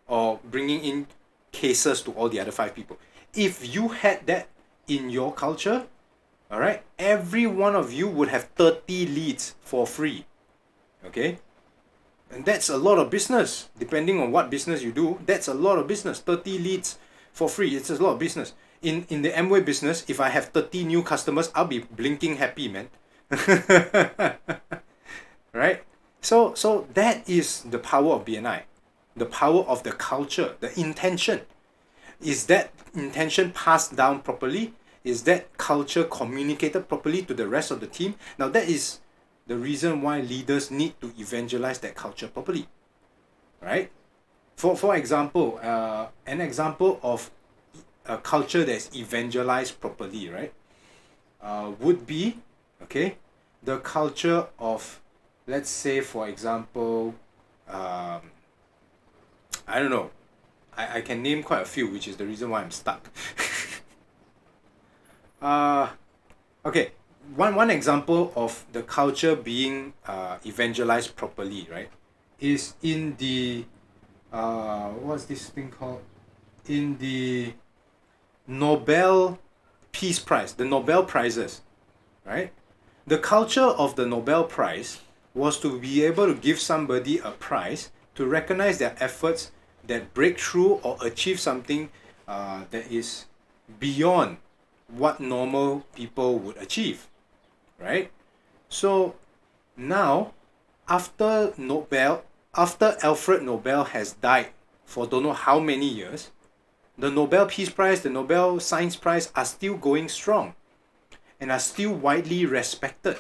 Or bringing in cases to all the other 5 people. If you had that in your culture, all right, every one of you would have 30 leads for free, okay? And that's a lot of business. Depending on what business you do, that's a lot of business. 30 leads for free, it's a lot of business. In the Amway business, if I have 30 new customers, I'll be blinking happy, man. Right? So that is the power of BNI. The power of the culture, the intention. Is that intention passed down properly? Is that culture communicated properly to the rest of the team? Now that is the reason why leaders need to evangelize that culture properly. Right? For example, an example of a culture that's evangelized properly, right? Would be, okay, the culture of, let's say, for example, I don't know, I can name quite a few, which is the reason why I'm stuck. Okay, one example of the culture being evangelized properly, right, is in the what's this thing called? In the Nobel Peace Prize, the Nobel Prizes, right? The culture of the Nobel Prize was to be able to give somebody a prize to recognize their efforts that break through or achieve something that is beyond what normal people would achieve, right? So now, after Alfred Nobel has died for don't know how many years, the Nobel Peace Prize, the Nobel Science Prize are still going strong and are still widely respected.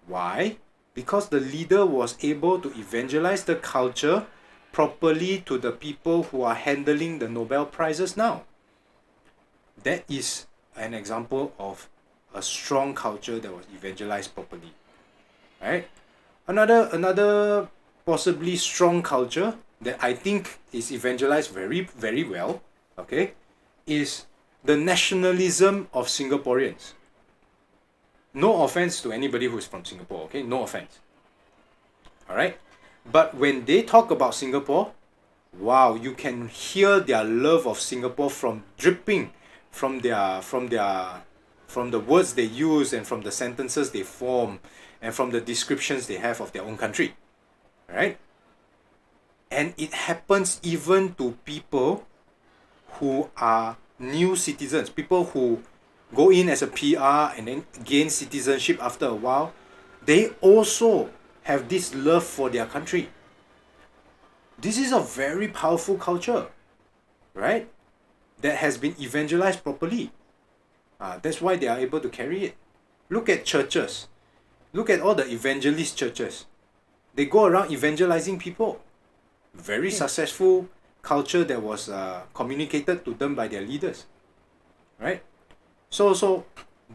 Why? Because the leader was able to evangelize the culture properly to the people who are handling the Nobel Prizes now. That is an example of a strong culture that was evangelized properly. Right? Another possibly strong culture that I think is evangelized very, very well, okay, is the nationalism of Singaporeans. No offense to anybody who's from Singapore, okay? No offense. Alright? But when they talk about Singapore, wow, you can hear their love of Singapore from dripping from the words they use and from the sentences they form and from the descriptions they have of their own country. Right? And it happens even to people who are new citizens, people who go in as a PR and then gain citizenship after a while. They also have this love for their country. This is a very powerful culture, right? That has been evangelized properly. That's why they are able to carry it. Look at churches. Look at all the evangelist churches. They go around evangelizing people. Very successful culture that was communicated to them by their leaders, right? So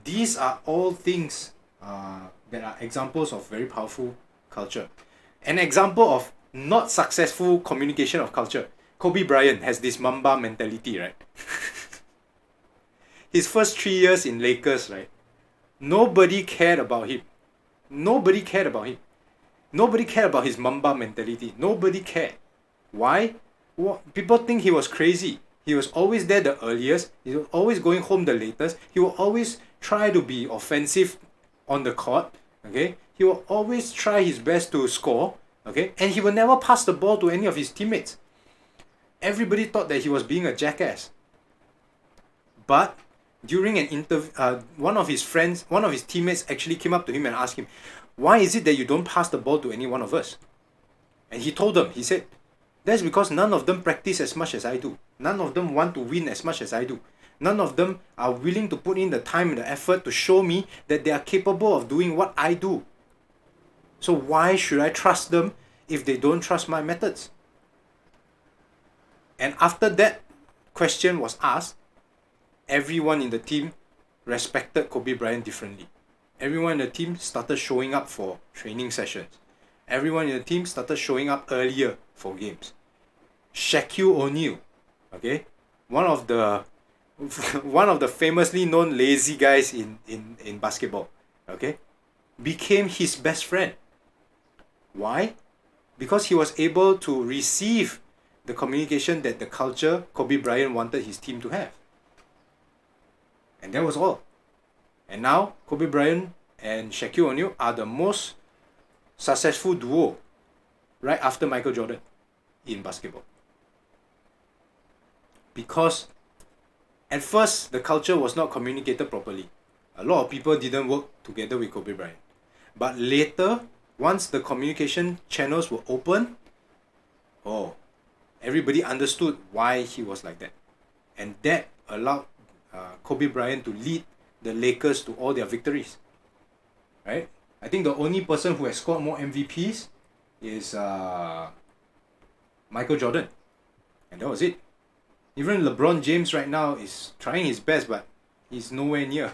these are all things that are examples of very powerful culture. An example of not successful communication of culture. Kobe Bryant has this Mamba mentality, right? His first 3 years in Lakers, right? Nobody cared about him. Nobody cared about him. Nobody cared about his Mamba mentality. Nobody cared. Why? People think he was crazy. He was always there the earliest. He was always going home the latest. He will always try to be offensive on the court. Okay? He will always try his best to score. Okay? And he will never pass the ball to any of his teammates. Everybody thought that he was being a jackass. But during an interview, one of his teammates actually came up to him and asked him, "Why is it that you don't pass the ball to any one of us?" And he told them, he said, "That's because none of them practice as much as I do. None of them want to win as much as I do. None of them are willing to put in the time and the effort to show me that they are capable of doing what I do. So why should I trust them if they don't trust my methods?" And after that question was asked, everyone in the team respected Kobe Bryant differently. Everyone in the team started showing up for training sessions. Everyone in the team started showing up earlier for games. Shaquille O'Neal, okay, one of the famously known lazy guys in basketball, okay, became his best friend. Why? Because he was able to receive the communication that the culture Kobe Bryant wanted his team to have. And that was all. And now Kobe Bryant and Shaquille O'Neal are the most successful duo right after Michael Jordan in basketball. Because at first the culture was not communicated properly. A lot of people didn't work together with Kobe Bryant. But later, once the communication channels were open, everybody understood why he was like that. And that allowed Kobe Bryant to lead the Lakers to all their victories. Right? I think the only person who has scored more MVPs is Michael Jordan. And that was it. Even LeBron James right now is trying his best, but he's nowhere near.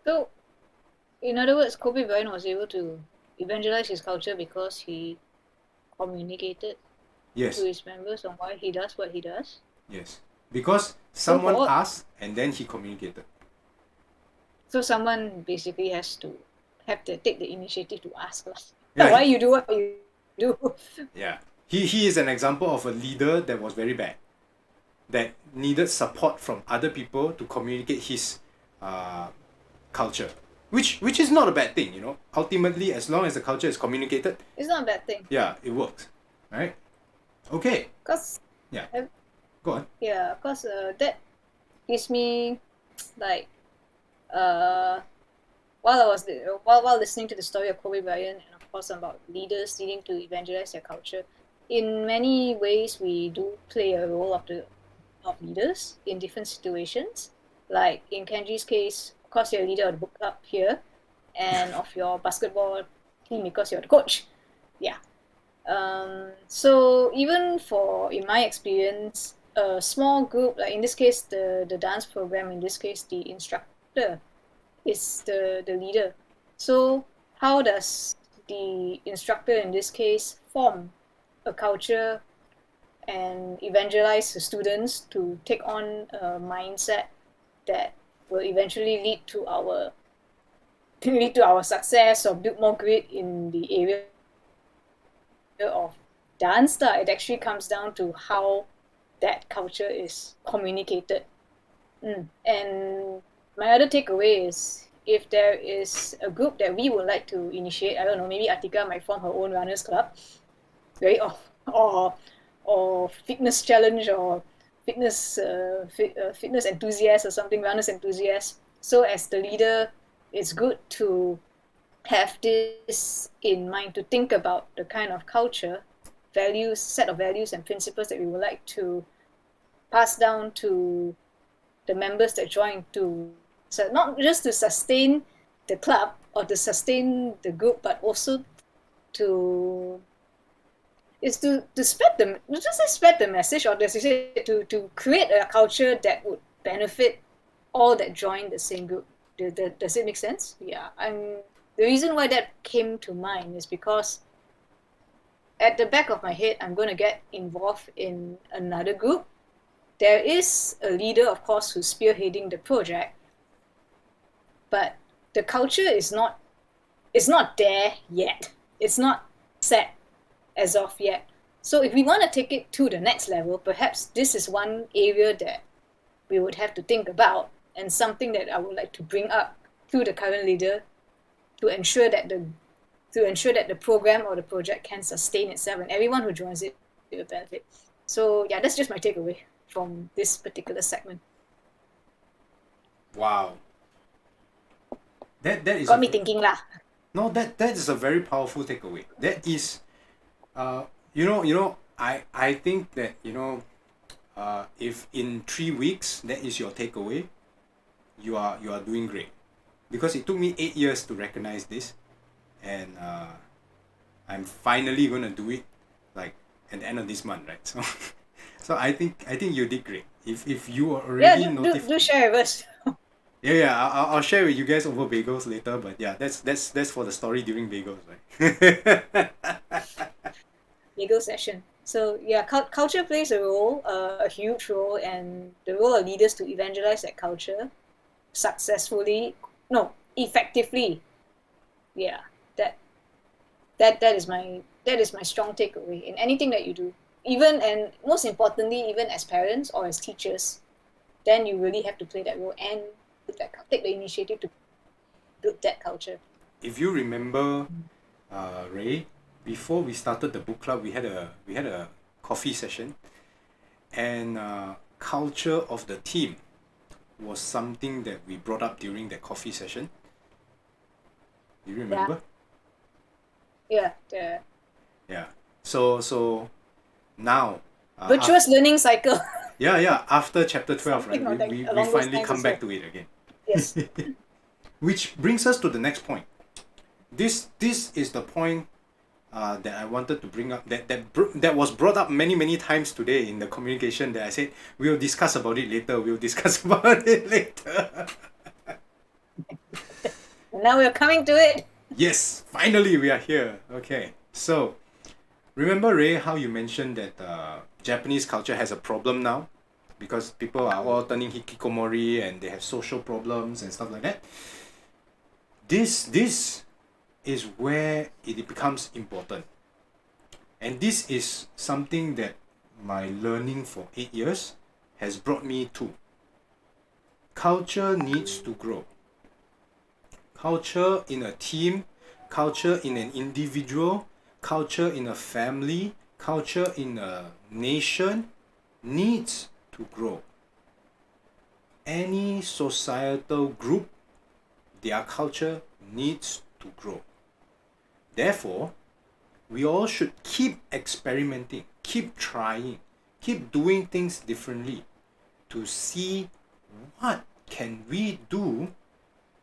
So, in other words, Kobe Bryant was able to evangelize his culture because he communicated Yes, to his members on why he does what he does. yes. Because So someone for asked and then he communicated. so someone basically has to have to take the initiative to ask us Yeah, why you do what you do. Yeah. He is an example of a leader that was very bad. That needed support from other people to communicate his culture. Which is not a bad thing, you know. Ultimately, as long as the culture is communicated, It's not a bad thing. yeah, it works. Right? Okay. Cause Yeah. I- Go on. yeah, cause that gives me like while I was while listening to the story of Kobe Bryant and of course about leaders needing to evangelize their culture, in many ways we do play a role of leaders in different situations. Like in Kenji's case, of course you're a leader of the book club here, and of your basketball team because you're the coach. Yeah. So even for in my experience, a small group like in this case the dance program, in this case the instructor is the leader. So how does the instructor in this case form a culture and evangelize the students to take on a mindset that will eventually lead to our success or build more grit in the area of dance. It actually comes down to how that culture is communicated. And my other takeaway is if there is a group that we would like to initiate, I don't know, maybe Atika might form her own runners club, right? Or fitness challenge or fitness enthusiast or something, runners enthusiast. So as the leader, it's good to have this in mind, to think about the kind of culture, set of values and principles that we would like to pass down to the members that join, to so not just to sustain the club or to sustain the group, but also to spread the not just say spread the message, or as you say, to create a culture that would benefit all that join the same group. Does it make sense? Yeah. The reason why that came to mind is because at the back of my head, I'm going to get involved in another group. There is a leader, of course, who's spearheading the project, but the culture is not there yet. It's not set as of yet. So if we want to take it to the next level, perhaps this is one area that we would have to think about, and something that I would like to bring up to the current leader to ensure that the program or the project can sustain itself and everyone who joins it will benefit. So yeah, that's just my takeaway from this particular segment. Wow. That is Got me thinking lah. No, that is a very powerful takeaway. That is I think that if in 3 weeks that is your takeaway, you are doing great. Because it took me 8 years to recognize this, and I'm finally gonna do it like at the end of this month, right? So I think you did great. If you are already do share with us. Yeah, I'll share with you guys over bagels later, but yeah, that's for the story during bagels, right? Legal session. So yeah, culture plays a role, a huge role, and the role of leaders to evangelize that culture effectively. Yeah, that is my strong takeaway in anything that you do. Even, and most importantly, even as parents or as teachers, then you really have to play that role and take the initiative to build that culture. If you remember, Ray, before we started the book club, we had a coffee session, and culture of the team was something that we brought up during that coffee session. Do you remember? Yeah. Yeah. So now virtuous learning cycle. Yeah. After chapter 12, right? Something We along those finally lines come as back well. to it again. Yes. Which brings us to the next point. This is the point that I wanted to bring up, that was brought up many times today in the communication, that I said we'll discuss about it later. We'll discuss about it later. Now we're coming to it. Yes, finally we are here. Okay, so remember, Ray, how you mentioned that Japanese culture has a problem now because people are all turning hikikomori and they have social problems and stuff like that. This is where it becomes important. And this is something that my learning for 8 years has brought me to. Culture needs to grow. Culture in a team, culture in an individual, culture in a family, culture in a nation needs to grow. Any societal group, their culture needs to grow. Therefore, we all should keep experimenting, keep trying, keep doing things differently to see what can we do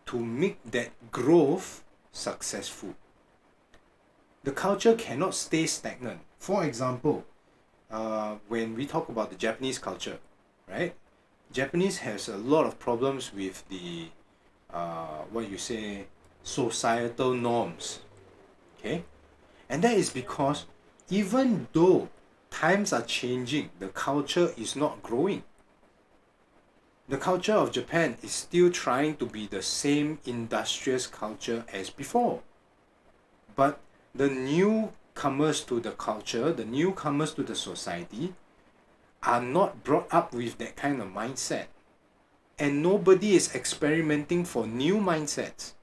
to make that growth successful. The culture cannot stay stagnant. For example, when we talk about the Japanese culture, right? Japanese has a lot of problems with the societal norms. Okay? And that is because even though times are changing, the culture is not growing. The culture of Japan is still trying to be the same industrious culture as before. But the newcomers to the culture, the newcomers to the society, are not brought up with that kind of mindset. And nobody is experimenting for new mindsets.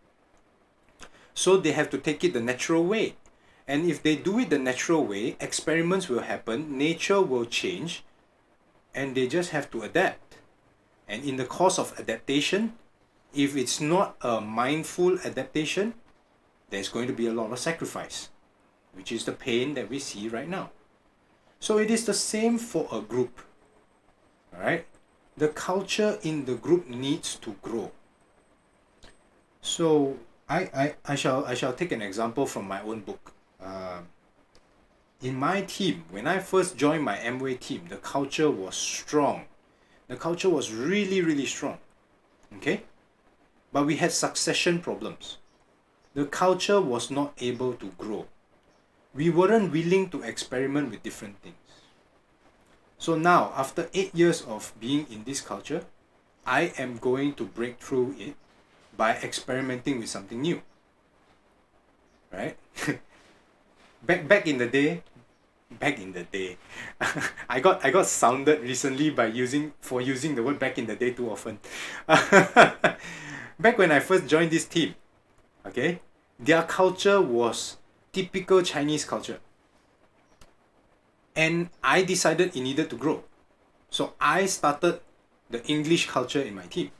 So they have to take it the natural way. And if they do it the natural way, experiments will happen, nature will change, and they just have to adapt. And in the course of adaptation, if it's not a mindful adaptation, there's going to be a lot of sacrifice, which is the pain that we see right now. So it is the same for a group. Alright? The culture in the group needs to grow. So I shall take an example from my own book. In my team, when I first joined my Amway team, the culture was strong. The culture was really strong. Okay? But we had succession problems. The culture was not able to grow. We weren't willing to experiment with different things. So now, after 8 years of being in this culture, I am going to break through it by experimenting with something new. Right? back in the day, I got sounded recently by using the word back in the day too often. Back when I first joined this team, okay, their culture was typical Chinese culture. And I decided it needed to grow. So I started the English culture in my team.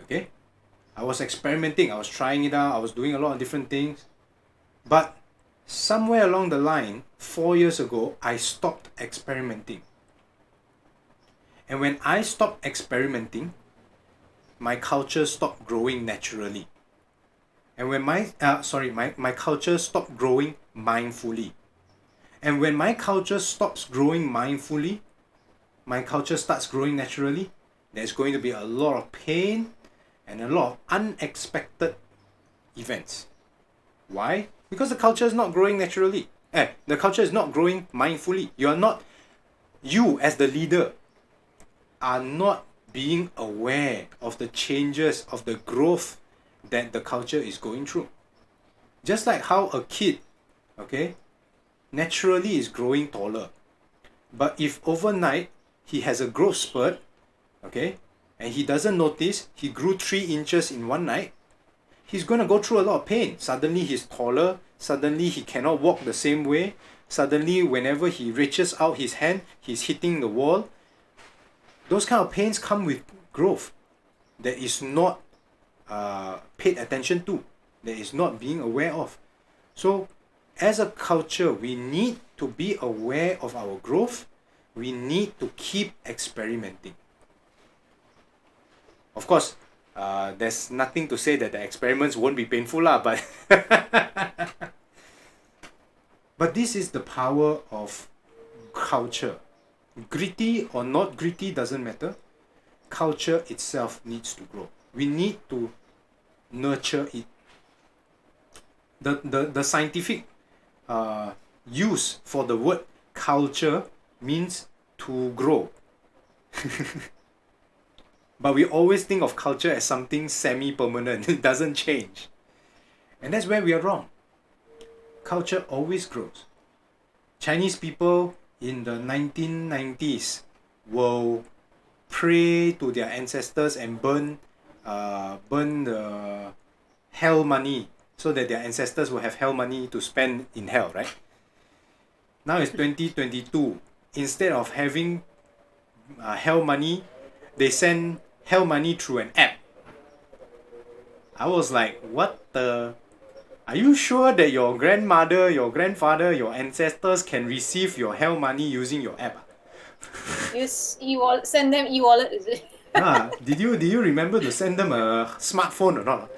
Okay? I was experimenting, I was trying it out, I was doing a lot of different things. But somewhere along the line, 4 years ago, I stopped experimenting. And when I stopped experimenting, my culture stopped growing naturally. And when my culture stopped growing mindfully. And when my culture stops growing mindfully, my culture starts growing naturally, there's going to be a lot of pain and a lot of unexpected events. Why? Because the culture is not growing naturally. The culture is not growing mindfully. You as the leader are not being aware of the changes, of the growth that the culture is going through. Just like how a kid, okay, naturally is growing taller. But if overnight he has a growth spurt, okay, and he doesn't notice he grew 3 inches in one night, he's going to go through a lot of pain. Suddenly he's taller, suddenly he cannot walk the same way, suddenly whenever he reaches out his hand, he's hitting the wall. Those kind of pains come with growth that is not paid attention to, that is not being aware of. So as a culture, we need to be aware of our growth. We need to keep experimenting. Of course, there's nothing to say that the experiments won't be painful, but But this is the power of culture. Gritty or not gritty doesn't matter. Culture itself needs to grow. We need to nurture it. The scientific use for the word culture means to grow. But we always think of culture as something semi-permanent. It doesn't change. And that's where we are wrong. Culture always grows. Chinese people in the 1990s will pray to their ancestors and burn the hell money so that their ancestors will have hell money to spend in hell, right? Now it's 2022. Instead of having hell money, they send hell money through an app. I was like, what the? Are you sure that your grandmother, your grandfather, your ancestors can receive your hell money using your app? Use e-wallet, send them e-wallet, is it? Did you remember to send them a smartphone or not?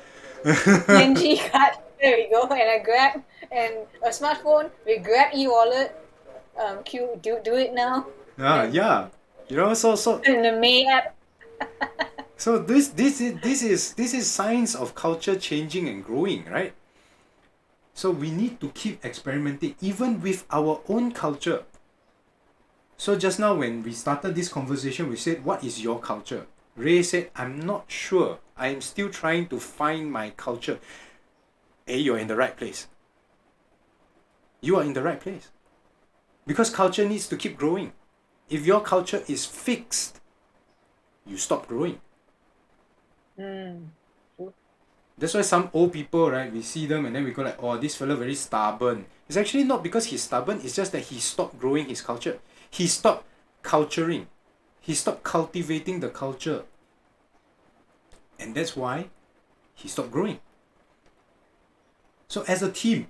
PNG card, there we go, and a Grab, and a smartphone with Grab e-wallet. Do it now. Yeah. You know, so In the May app. so this is signs of culture changing and growing, right? So we need to keep experimenting even with our own culture. So just now when we started this conversation, we said, what is your culture? Ray said, I'm not sure. I'm still trying to find my culture. Hey, you're in the right place. You are in the right place. Because culture needs to keep growing. If your culture is fixed, you stop growing. That's why some old people, right, we see them and then we go like, oh, this fellow very stubborn. It's actually not because he's stubborn, it's just that he stopped growing his culture. He stopped culturing. He stopped cultivating the culture. And that's why he stopped growing. So as a team,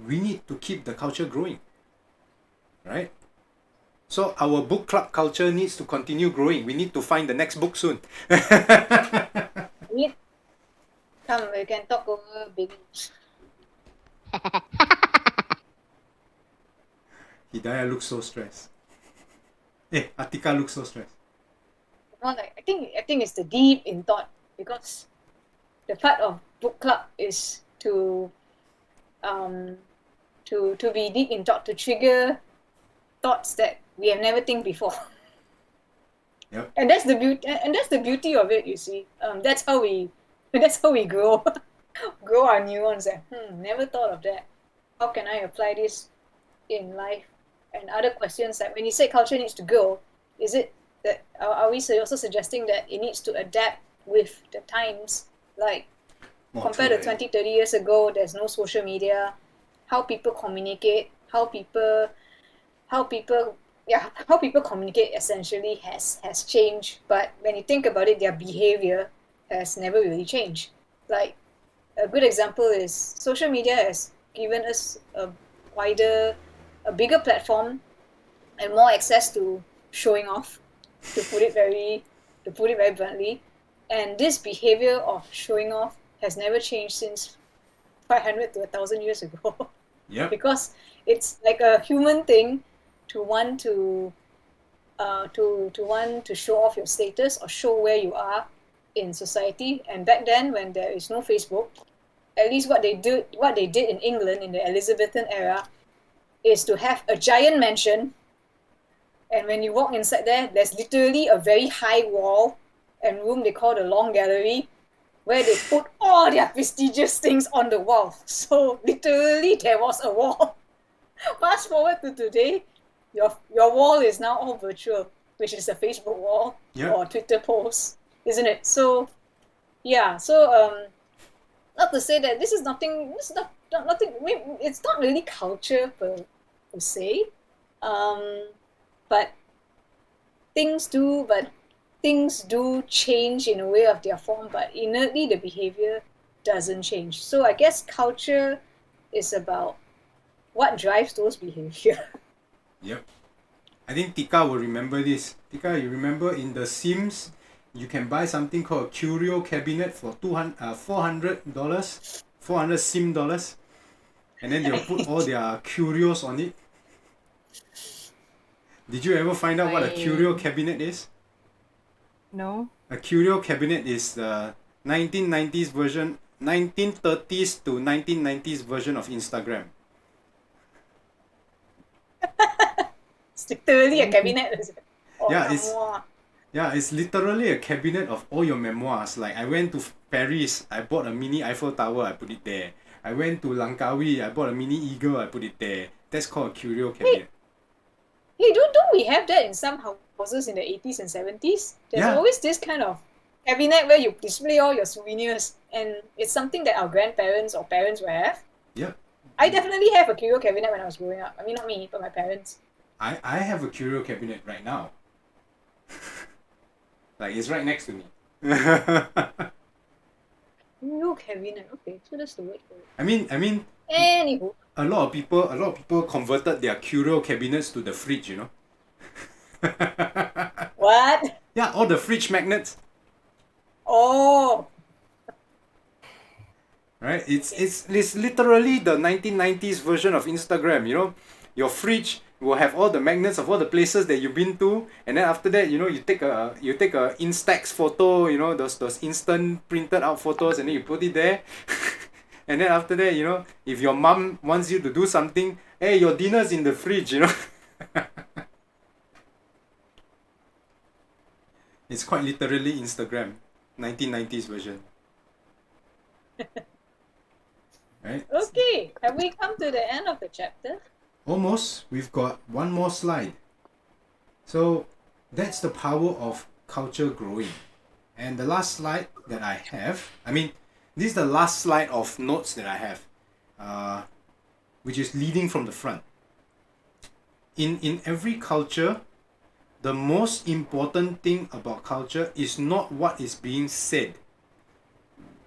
we need to keep the culture growing. Right? So our book club culture needs to continue growing. We need to find the next book soon. Come, we can talk over baby. Hidayah looks so stressed. Atika looks so stressed. Well, like, I think it's the deep in thought, because the part of book club is to be deep in thought, to trigger thoughts that we have never think before. Yep. And that's the beauty. And that's the beauty of it. You see, that's how we grow, grow our nuance. Never thought of that. How can I apply this in life? And other questions, like when you say culture needs to grow, is it that are we also suggesting that it needs to adapt with the times? Like compared to 20, 30 years ago, there's no social media. How people communicate, how people communicate essentially has changed. But when you think about it, their behavior has never really changed. Like a good example is social media has given us a bigger platform and more access to showing off, to put it very bluntly. And this behavior of showing off has never changed since 500 to 1,000 years ago. Yep. Because it's like a human thing to want to show off your status or show where you are in society. And back then, when there is no Facebook, at least what they did in England in the Elizabethan era is to have a giant mansion, and when you walk inside there's literally a very high wall and room they call the Long Gallery, where they put all their prestigious things on the wall. So literally there was a wall. Fast forward to today, your wall is now all virtual, which is a Facebook wall or Twitter post, isn't it? So yeah, not to say that this is nothing. This is nothing. It's not really culture per se, but things do change in a way of their form. But innately, the behavior doesn't change. So I guess culture is about what drives those behavior. Yep. I think Tika will remember this. Tika, you remember in The Sims, you can buy something called a curio cabinet for $400 Sim dollars. and then they'll put all their curios on it. Did you ever find out what a curio cabinet is? No. A curio cabinet is the 1990s version, 1930s to 1990s version of Instagram. It's literally a cabinet. Or Yeah, it's armoire. yeah, it's literally a cabinet of all your memoirs. Like I went to Paris, I bought a mini Eiffel Tower, I put it there. I went to Langkawi, I bought a mini eagle, I put it there. That's called a curio cabinet. Hey, don't we have that in some houses in the 80s and 70s? There's Yeah. always this kind of cabinet where you display all your souvenirs, and it's something that our grandparents or parents will have. Yep. I definitely have a curio cabinet when I was growing up. I mean, not me, but my parents. I have a curio cabinet right now. Like it's right next to me. Curio cabinet. Okay, so that's the word for it. I mean, Anywho. a lot of people converted their curio cabinets to the fridge, you know. What? Yeah, all the fridge magnets. Oh. Right? It's literally the 1990s version of Instagram, you know. Your fridge will have all the magnets of all the places that you've been to, and then after that, you know, you take a Instax photo, you know, those instant printed out photos, and then you put it there. And then after that, you know, if your mom wants you to do something, hey, your dinner's in the fridge, you know. It's quite literally Instagram, 1990s version. Right? Okay. Have we come to the end of the chapter? Almost. We've got one more slide. So that's the power of culture growing. And the last slide that I have, this is the last slide of notes that I have, which is leading from the front. In every culture, the most important thing about culture is not what is being said.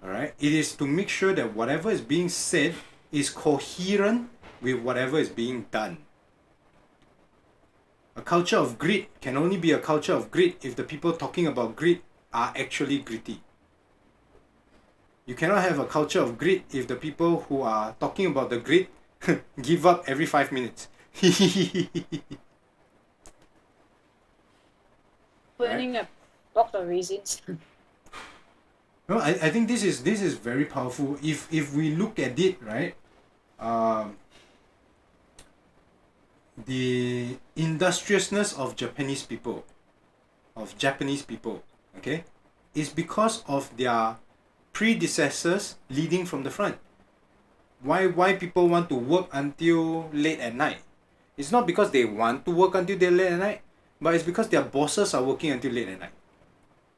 Alright? It is to make sure that whatever is being said is coherent with whatever is being done. A culture of grit can only be a culture of grit if the people talking about grit are actually gritty. You cannot have a culture of grit if the people who are talking about the grit give up every 5 minutes. Burning a box of raisins. No, I think this is very powerful. If we look at it, right, the industriousness of Japanese people, okay, is because of their predecessors leading from the front. Why people want to work until late at night? It's not because they want to work until they're late at night, but it's because their bosses are working until late at night.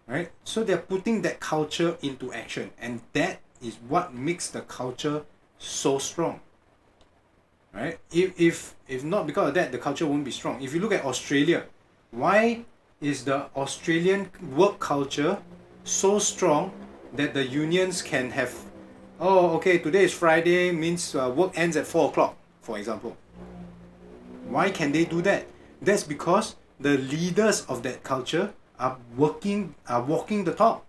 Right? So they're putting that culture into action, and that is what makes the culture so strong. Right? If not because of that, the culture won't be strong. If you look at Australia, why is the Australian work culture so strong that the unions can have, oh, okay, today is Friday, means work ends at 4 o'clock, for example. Why can they do that? That's because the leaders of that culture are walking the talk.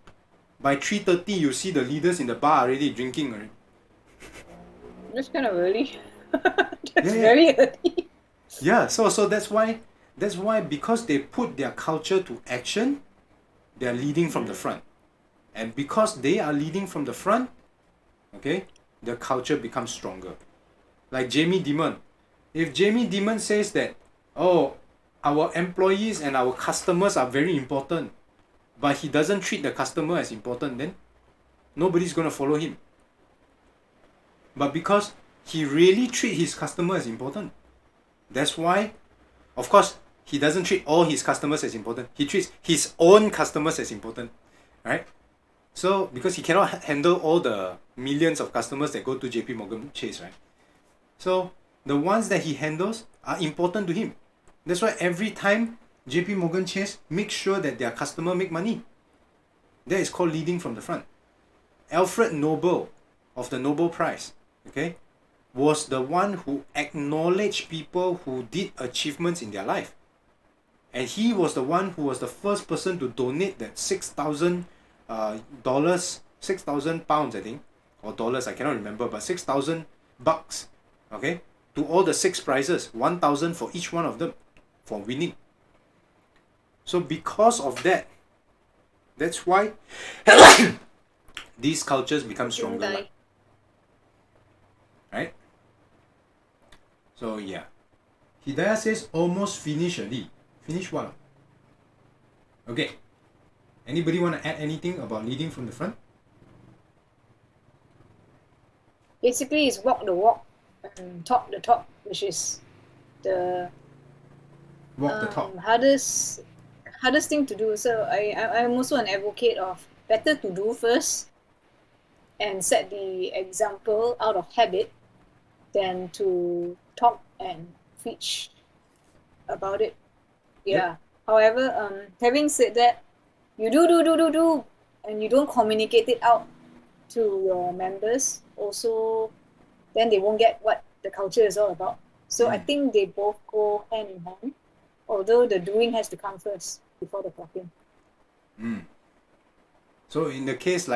By 3:30, you see the leaders in the bar already drinking already. That's kind of early. That's Yeah. very early. Yeah, so that's why because they put their culture to action, they are leading from the front. And because they are leading from the front, okay, the culture becomes stronger. Like Jamie Dimon. If Jamie Dimon says that, oh, our employees and our customers are very important, but he doesn't treat the customer as important, then nobody's going to follow him. But because he really treats his customer as important, that's why, of course, he doesn't treat all his customers as important. He treats his own customers as important, right? So, because he cannot handle all the millions of customers that go to JP Morgan Chase, right? So, the ones that he handles are important to him. That's why every time JP Morgan Chase makes sure that their customer make money. That is called leading from the front. Alfred Nobel of the Nobel Prize, okay, was the one who acknowledged people who did achievements in their life. And he was the one who was the first person to donate that $6,000, 6,000 pounds, I think, or dollars, I cannot remember, but 6,000 bucks Okay, to all the 6 prizes, 1,000 for each one of them for winning. So because of that, that's why these cultures become stronger, lah. Right? So yeah, Hidayah says almost finished already. Finish what? Okay. Anybody want to add anything about leading from the front? Basically, it's walk the walk and talk the talk, which is the Walk the talk. hardest thing to do. So I'm also an advocate of better to do first and set the example out of habit than to talk and preach about it. Yeah. However, having said that, you do, and you don't communicate it out to your members, also, then they won't get what the culture is all about. So I think they both go hand in hand, although the doing has to come first before the talking. So in the case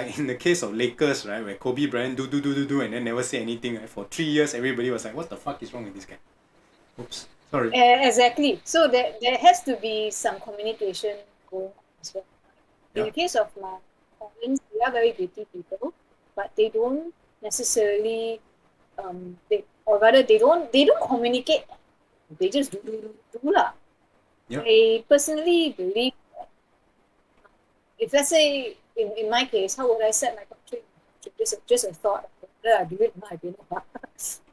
of Lakers, right, where Kobe Bryant do and then never say anything, right, for 3 years everybody was like, what the fuck is wrong with this guy? Oops, sorry. Exactly. So there has to be some communication going on as well. In the case of my parents, they are very gritty people, but they don't necessarily they don't communicate. They just do lah. Yep. I personally believe that if, let's say, in my case, how would I set my country? Just a thought. Whether I do it or not, I don't know.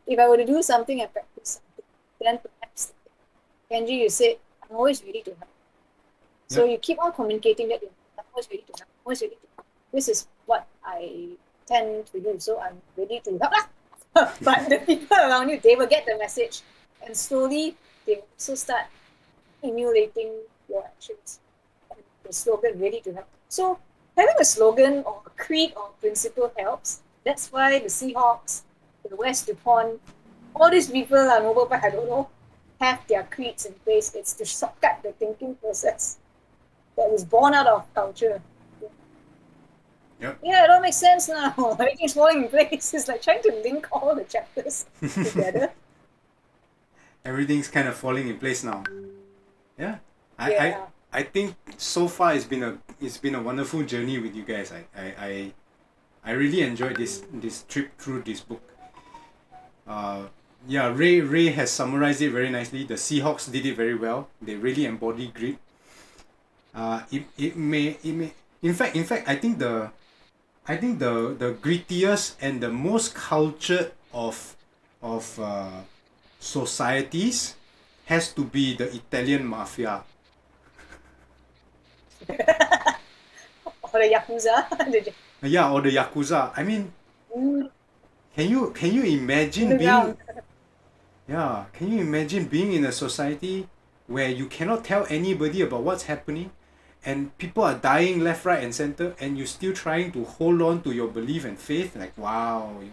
If I were to do something and practice something, then perhaps, Kenji, you said, I'm always ready to help. So you keep on communicating that I'm always ready to help. I'm always ready to help. This is what I tend to do. So I'm ready to help. But the people around you, they will get the message. And slowly, they will also start emulating your actions. And the slogan, ready to help. So having a slogan or a creed or principle helps. That's why the Seahawks, the West DuPont, all these people are noble, but I don't know, have their creeds in place. It's to shortcut the thinking process that is born out of culture. Yep. Yeah, it all makes sense now. Everything's falling in place. It's like trying to link all the chapters together. Everything's kind of falling in place now. Yeah. I think so far it's been a wonderful journey with you guys. I really enjoyed this trip through this book. Ray has summarized it very nicely. The Seahawks did it very well. They really embody grit. It may in fact I think the grittiest and the most cultured of societies has to be the Italian mafia. Or the Yakuza. Or the Yakuza. I mean, can you imagine being can you imagine being in a society where you cannot tell anybody about what's happening and people are dying left, right and center and you're still trying to hold on to your belief and faith? Like, wow, you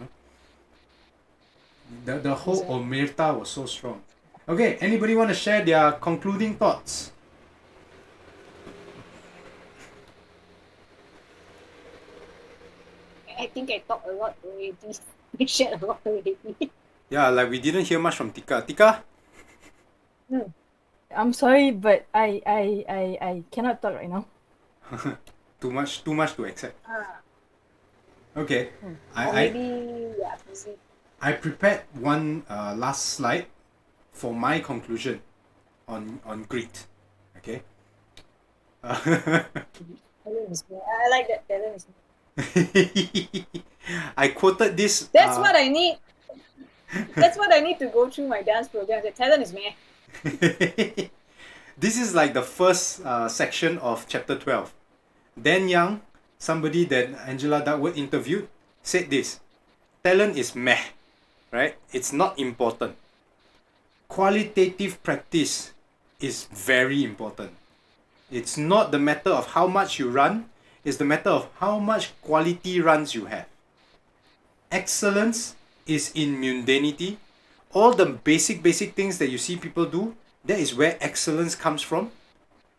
know. The whole omerta was so strong. Okay, anybody want to share their concluding thoughts? I think I talked a lot already. We shared a lot already. Yeah, like we didn't hear much from Tika. Tika? I'm sorry, but I cannot talk right now. Too much to accept. Okay. I prepared one last slide for my conclusion on grit. Okay. I like that. Talent is I quoted this. That's what I need. That's what I need to go through my dance program. The talent is meh. This is like the first section of chapter 12. Dan Young, somebody that Angela Duckworth interviewed, said this: talent is meh, right? It's not important. Qualitative practice is very important. It's not the matter of how much you run, it's the matter of how much quality runs you have. Excellence is in mundanity. All the basic things that you see people do, that is where excellence comes from.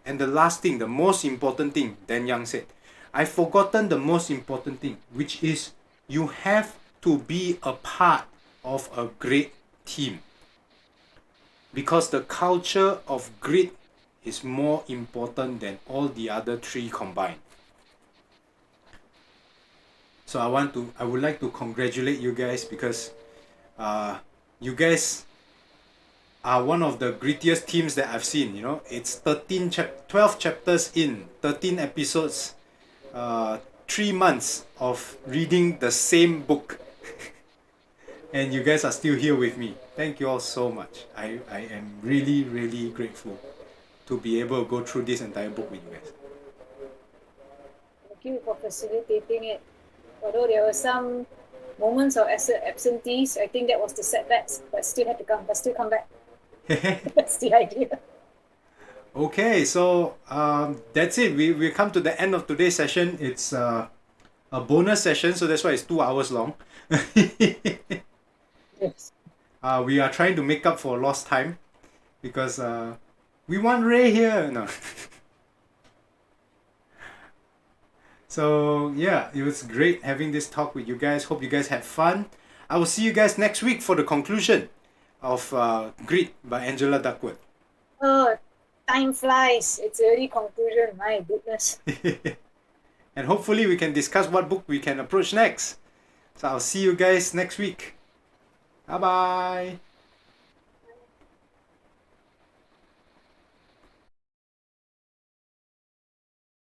And the last thing, the most important thing, Dan Young said, I've forgotten the most important thing, which is you have to be a part of a great team. Because the culture of grit is more important than all the other three combined. So I would like to congratulate you guys because you guys are one of the grittiest teams that I've seen. You know, it's 12 chapters in, 13 episodes, 3 months of reading the same book. And you guys are still here with me. Thank you all so much. I am really, really grateful to be able to go through this entire book with you guys. Thank you for facilitating it. Although there were some moments of absentees, I think that was the setbacks, but still had to come, but still come back. That's the idea. Okay, so that's it. We come to the end of today's session. It's a bonus session, so that's why it's 2 hours long. Yes. We are trying to make up for lost time because we want Ray here. No. So yeah, it was great having this talk with you guys. Hope you guys had fun. I will see you guys next week for the conclusion of Grit by Angela Duckworth. Oh, time flies. It's already conclusion. My goodness. And hopefully we can discuss what book we can approach next. So I'll see you guys next week. Bye bye.